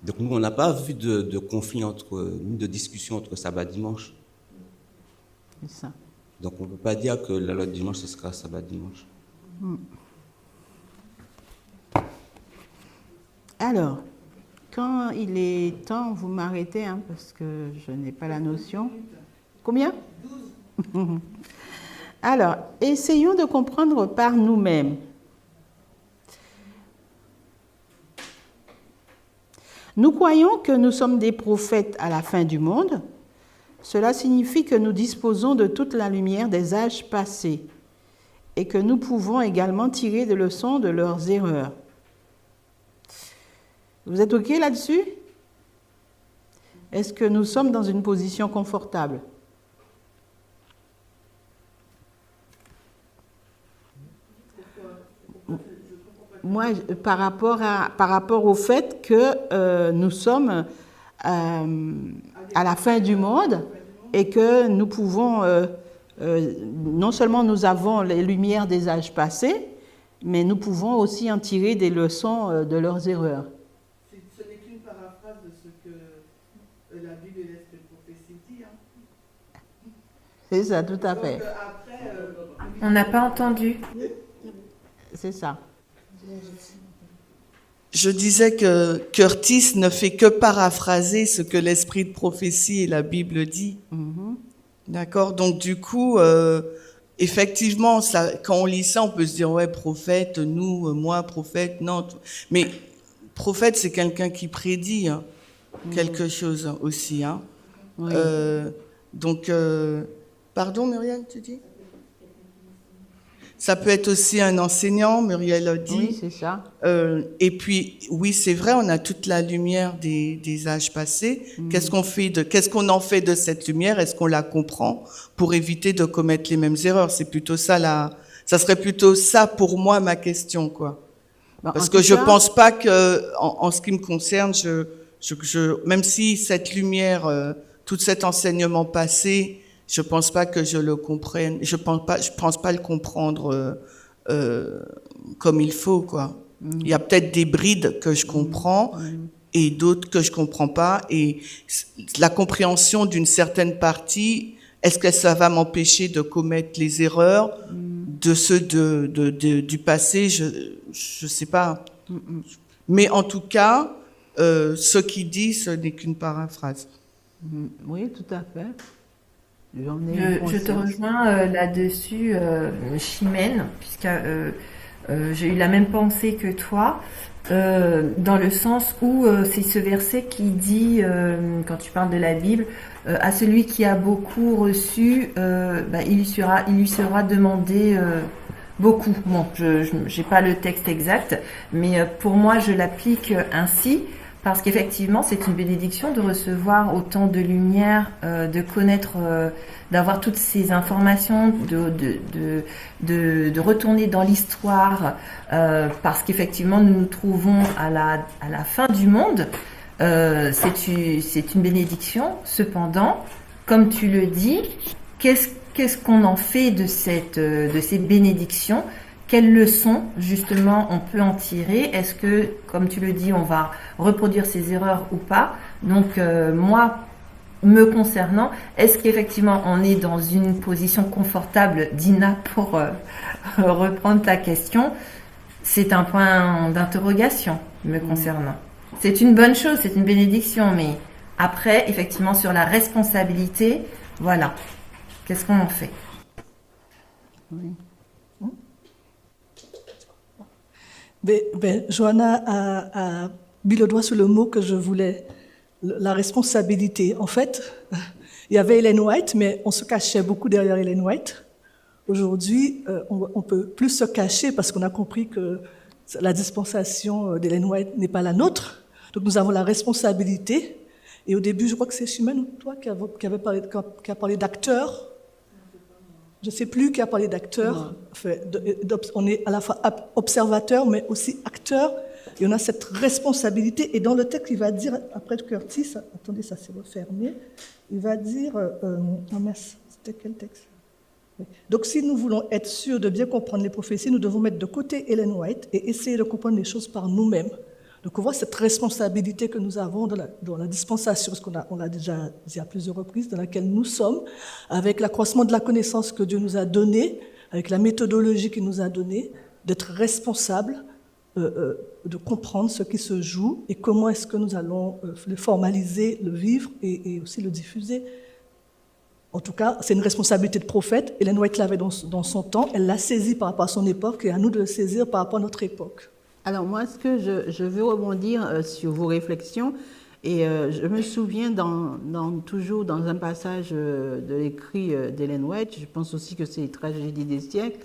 Donc nous, on n'a pas vu de conflit de discussion entre sabbat dimanche. C'est ça. Donc on ne peut pas dire que la loi du dimanche, ce sera sabbat dimanche. Alors, quand il est temps, vous m'arrêtez, parce que je n'ai pas la notion. Combien ? 12. Alors, essayons de comprendre par nous-mêmes. Nous croyons que nous sommes des prophètes à la fin du monde. Cela signifie que nous disposons de toute la lumière des âges passés et que nous pouvons également tirer des leçons de leurs erreurs. Vous êtes OK là-dessus? Est-ce que nous sommes dans une position confortable? Moi, par rapport au fait que nous sommes à la fin du monde et que nous pouvons, non seulement nous avons les lumières des âges passés, mais nous pouvons aussi en tirer des leçons de leurs erreurs. Ce n'est qu'une paraphrase de ce que la Bible et l'Esprit de prophétie dit. C'est ça, tout à fait. Donc, après, on n'a pas entendu. C'est ça. Je disais que Curtis ne fait que paraphraser ce que l'Esprit de prophétie et la Bible dit. D'accord? Donc du coup, effectivement, quand on lit ça, on peut se dire, ouais, prophète, nous, moi, prophète, non. Mais prophète, c'est quelqu'un qui prédit quelque chose aussi. Oui. Donc, pardon, Muriel, tu dis? Ça peut être aussi un enseignant, Muriel a dit. Oui, c'est ça. Et puis, oui, c'est vrai, on a toute la lumière des âges passés. Qu'est-ce qu'on en fait de cette lumière? Est-ce qu'on la comprend pour éviter de commettre les mêmes erreurs? C'est plutôt ça ça serait plutôt ça pour moi ma question, quoi. Parce que je pense pas que, en ce qui me concerne, même si cette lumière, tout cet enseignement passé, je pense pas que je le comprenne. Je pense pas le comprendre comme il faut, quoi. Il y a peut-être des brides que je comprends et d'autres que je comprends pas. Et la compréhension d'une certaine partie, est-ce que ça va m'empêcher de commettre les erreurs de ceux du passé? Je sais pas. Mais en tout cas, ce qu'il dit, ce n'est qu'une paraphrase. Oui, tout à fait. Je te rejoins là-dessus, Chimène, puisque j'ai eu la même pensée que toi, dans le sens où c'est ce verset qui dit, quand tu parles de la Bible, à celui qui a beaucoup reçu, il lui sera demandé beaucoup. Bon, je n'ai pas le texte exact, mais pour moi, je l'applique ainsi, Parce qu'effectivement, c'est une bénédiction de recevoir autant de lumière, de connaître, d'avoir toutes ces informations, de retourner dans l'histoire, parce qu'effectivement, nous nous trouvons à la fin du monde. C'est une bénédiction. Cependant, comme tu le dis, qu'est-ce qu'on en fait de ces bénédictions? Quelles leçons, justement, on peut en tirer? Est-ce que, comme tu le dis, on va reproduire ces erreurs ou pas? Donc, moi, me concernant, est-ce qu'effectivement, on est dans une position confortable, Dina, pour reprendre ta question? C'est un point d'interrogation, me concernant. C'est une bonne chose, c'est une bénédiction, mais après, effectivement, sur la responsabilité, voilà. Qu'est-ce qu'on en fait? Oui. Johanna a mis le doigt sur le mot que je voulais, la responsabilité. En fait, il y avait Ellen White, mais on se cachait beaucoup derrière Ellen White. Aujourd'hui, on peut plus se cacher parce qu'on a compris que la dispensation d'Ellen White n'est pas la nôtre. Donc nous avons la responsabilité. Et au début, je crois que c'est Chimène ou toi qui a parlé d'acteurs. Je ne sais plus qui a parlé d'acteurs. Enfin, on est à la fois observateur, mais aussi acteur. Et on a cette responsabilité. Et dans le texte, il va dire, après Curtis, attendez, ça s'est refermé, il va dire, oh mince, c'était quel texte? Oui. Donc, si nous voulons être sûrs de bien comprendre les prophéties, nous devons mettre de côté Ellen White et essayer de comprendre les choses par nous-mêmes. Donc, on voit cette responsabilité que nous avons dans la dispensation, parce on l'a déjà dit à plusieurs reprises, dans laquelle nous sommes, avec l'accroissement de la connaissance que Dieu nous a donnée, avec la méthodologie qu'il nous a donnée, d'être responsable, de comprendre ce qui se joue et comment est-ce que nous allons le formaliser, le vivre et aussi le diffuser. En tout cas, c'est une responsabilité de prophète. Ellen White l'avait dans son temps, elle l'a saisi par rapport à son époque et à nous de le saisir par rapport à notre époque. Alors moi, ce que je veux rebondir sur vos réflexions, et je me souviens toujours dans un passage de l'écrit d'Ellen White, je pense aussi que c'est les tragédies des siècles,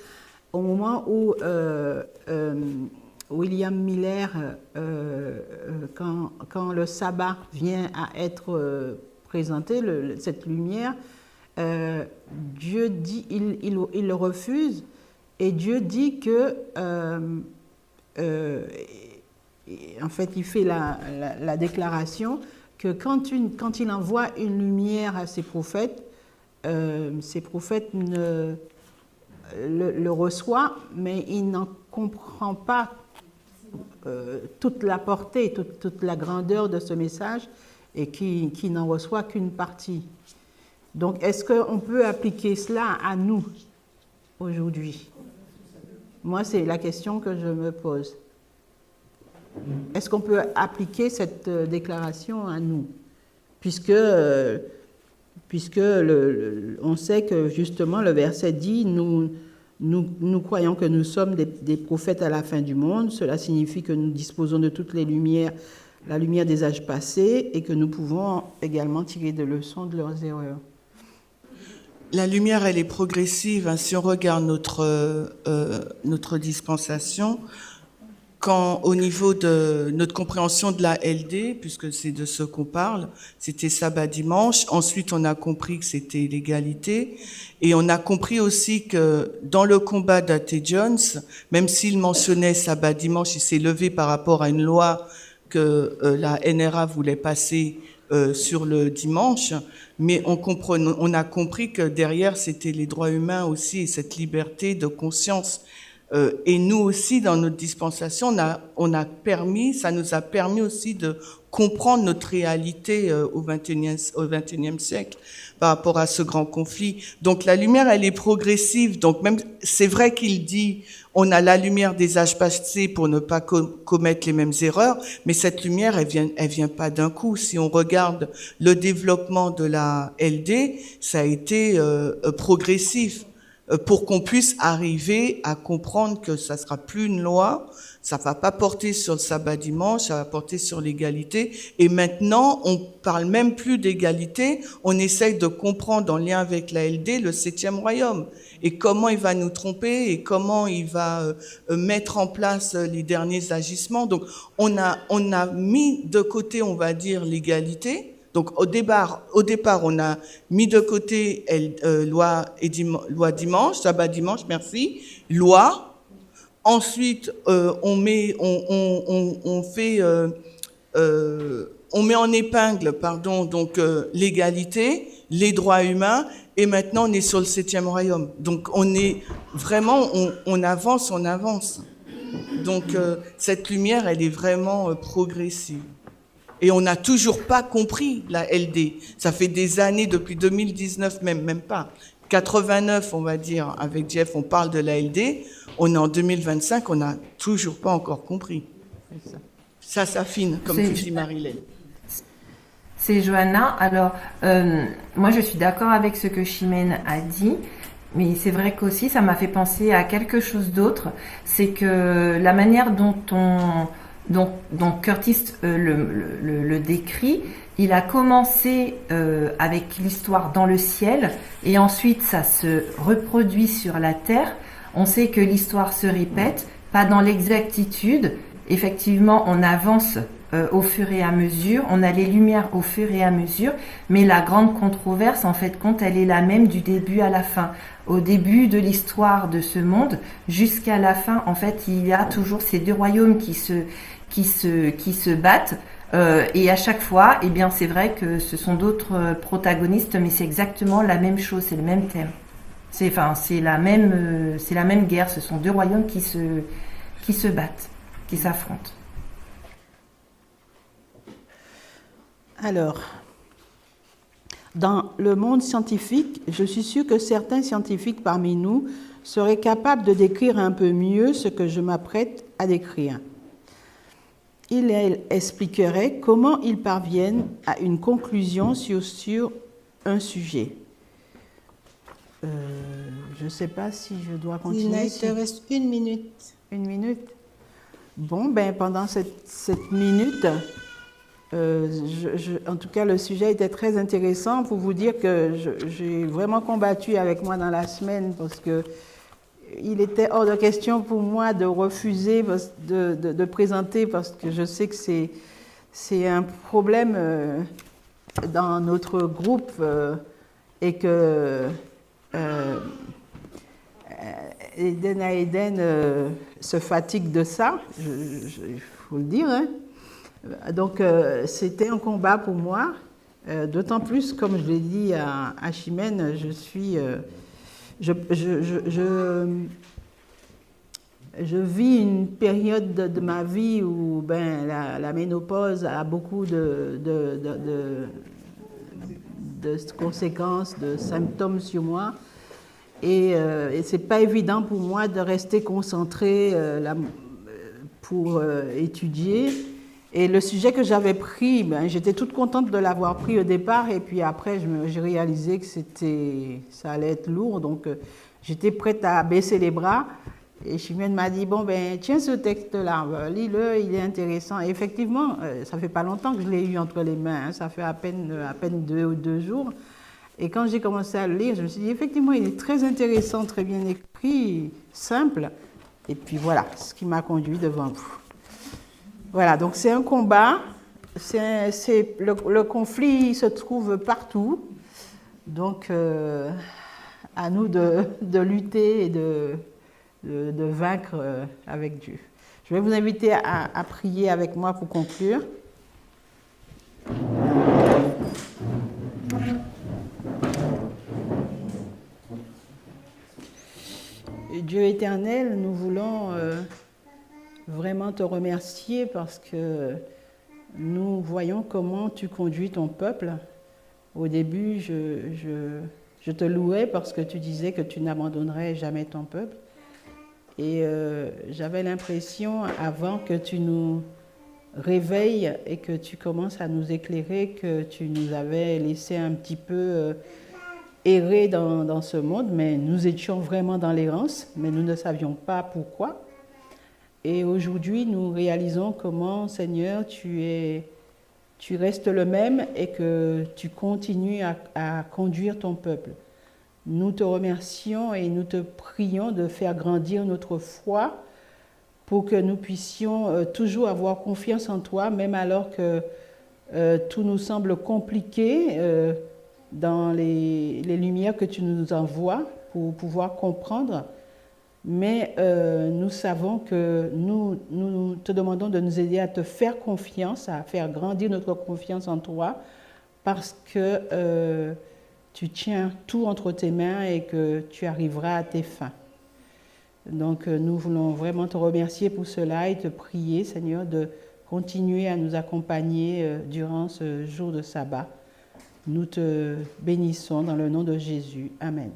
au moment où William Miller, quand le sabbat vient à être présenté, cette lumière, Dieu dit, il le refuse, et Dieu dit que en fait, il fait la déclaration que quand il envoie une lumière à ses prophètes le reçoit, mais il n'en comprend pas toute la portée, toute la grandeur de ce message, et qui n'en reçoit qu'une partie. Donc, est-ce qu'on peut appliquer cela à nous aujourd'hui? Moi, c'est la question que je me pose. Est-ce qu'on peut appliquer cette déclaration à nous? Puisque on sait que justement le verset dit nous croyons que nous sommes des prophètes à la fin du monde. Cela signifie que nous disposons de toutes les lumières, la lumière des âges passés, et que nous pouvons également tirer des leçons de leurs erreurs. La lumière, elle est progressive. Hein. Si on regarde notre dispensation, quand au niveau de notre compréhension de la LD, puisque c'est de ce qu'on parle, c'était sabbat dimanche. Ensuite, on a compris que c'était l'égalité. Et on a compris aussi que dans le combat d'A.T. Jones, même s'il mentionnait sabbat dimanche, il s'est levé par rapport à une loi que la NRA voulait passer sur le dimanche, mais on a compris que derrière c'était les droits humains aussi et cette liberté de conscience. Et nous aussi, dans notre dispensation, ça nous a permis aussi de comprendre notre réalité au XXIe siècle par rapport à ce grand conflit. Donc la lumière, elle est progressive. Donc même, c'est vrai qu'il dit, on a la lumière des âges passés pour ne pas commettre les mêmes erreurs, mais cette lumière, elle vient pas d'un coup. Si on regarde le développement de la LD, ça a été progressif. pour qu'on puisse arriver à comprendre que ça sera plus une loi, ça va pas porter sur le sabbat dimanche, ça va porter sur l'égalité. Et maintenant, on parle même plus d'égalité, on essaye de comprendre en lien avec la LD le 7e royaume et comment il va nous tromper et comment il va mettre en place les derniers agissements. Donc, on a mis de côté, on va dire, l'égalité. Donc, au départ, on a mis de côté loi dimanche, sabbat dimanche, merci, loi. Ensuite, on met en épingle, donc l'égalité, les droits humains, et maintenant on est sur le 7e royaume. Donc on est vraiment, on avance. Donc cette lumière, elle est vraiment progressive. Et on n'a toujours pas compris la LD. Ça fait des années, depuis 2019, même pas. 89, on va dire, avec Jeff, on parle de la LD. On est en 2025, on n'a toujours pas encore compris. Ça s'affine, comme tu dis, Marilène. C'est Johanna. Alors, moi, je suis d'accord avec ce que Chimène a dit, mais c'est vrai qu'aussi, ça m'a fait penser à quelque chose d'autre. C'est que la manière dont Curtis le décrit, il a commencé avec l'histoire dans le ciel, et ensuite, ça se reproduit sur la terre. On sait que l'histoire se répète, pas dans l'exactitude. Effectivement, on avance au fur et à mesure, on a les lumières au fur et à mesure, mais la grande controverse, en fait, elle est la même du début à la fin. Au début de l'histoire de ce monde, jusqu'à la fin, en fait, il y a toujours ces deux royaumes qui se battent. Et à chaque fois, eh bien, c'est vrai que ce sont d'autres protagonistes, mais c'est exactement la même chose, c'est le même thème. C'est la même guerre. Ce sont deux royaumes qui se battent, qui s'affrontent. Alors, dans le monde scientifique, je suis sûre que certains scientifiques parmi nous seraient capables de décrire un peu mieux ce que je m'apprête à décrire. Ils expliqueraient comment ils parviennent à une conclusion sur un sujet. Je ne sais pas si je dois continuer. Il te reste 1 minute. 1 minute. Bon, pendant cette minute, en tout cas, le sujet était très intéressant pour vous dire que j'ai vraiment combattu avec moi dans la semaine parce que il était hors de question pour moi de refuser de présenter parce que je sais que c'est un problème dans notre groupe et que Eden à Eden se fatigue de ça, il faut le dire. Hein. Donc c'était un combat pour moi, d'autant plus, comme je l'ai dit à Chimène, je vis une période de ma vie où la ménopause a beaucoup de conséquences, de symptômes sur moi. Et ce n'est pas évident pour moi de rester concentrée pour étudier. Et le sujet que j'avais pris, j'étais toute contente de l'avoir pris au départ. Et puis après, j'ai réalisé que ça allait être lourd. Donc, j'étais prête à baisser les bras. Et Chimène m'a dit, tiens ce texte-là, lis-le, il est intéressant. Et effectivement, ça ne fait pas longtemps que je l'ai eu entre les mains. Ça fait à peine 2 jours. Et quand j'ai commencé à le lire, je me suis dit, effectivement, il est très intéressant, très bien écrit, simple. Et puis voilà, ce qui m'a conduit devant vous. Voilà, donc c'est un combat. Le conflit se trouve partout. Donc, à nous de lutter et de vaincre avec Dieu. Je vais vous inviter à prier avec moi pour conclure. Dieu éternel, nous voulons vraiment te remercier parce que nous voyons comment tu conduis ton peuple. Au début, je te louais parce que tu disais que tu n'abandonnerais jamais ton peuple. Et j'avais l'impression, avant que tu nous réveilles et que tu commences à nous éclairer, que tu nous avais laissé un petit peu erré dans ce monde, mais nous étions vraiment dans l'errance, mais nous ne savions pas pourquoi. Et aujourd'hui, nous réalisons comment, Seigneur, tu restes le même et que tu continues à conduire ton peuple. Nous te remercions et nous te prions de faire grandir notre foi pour que nous puissions toujours avoir confiance en toi, même alors que tout nous semble compliqué dans les lumières que tu nous envoies pour pouvoir comprendre. Mais nous savons que nous te demandons de nous aider à te faire confiance, à faire grandir notre confiance en toi, parce que tu tiens tout entre tes mains et que tu arriveras à tes fins. Donc nous voulons vraiment te remercier pour cela et te prier, Seigneur, de continuer à nous accompagner durant ce jour de sabbat. Nous te bénissons dans le nom de Jésus. Amen.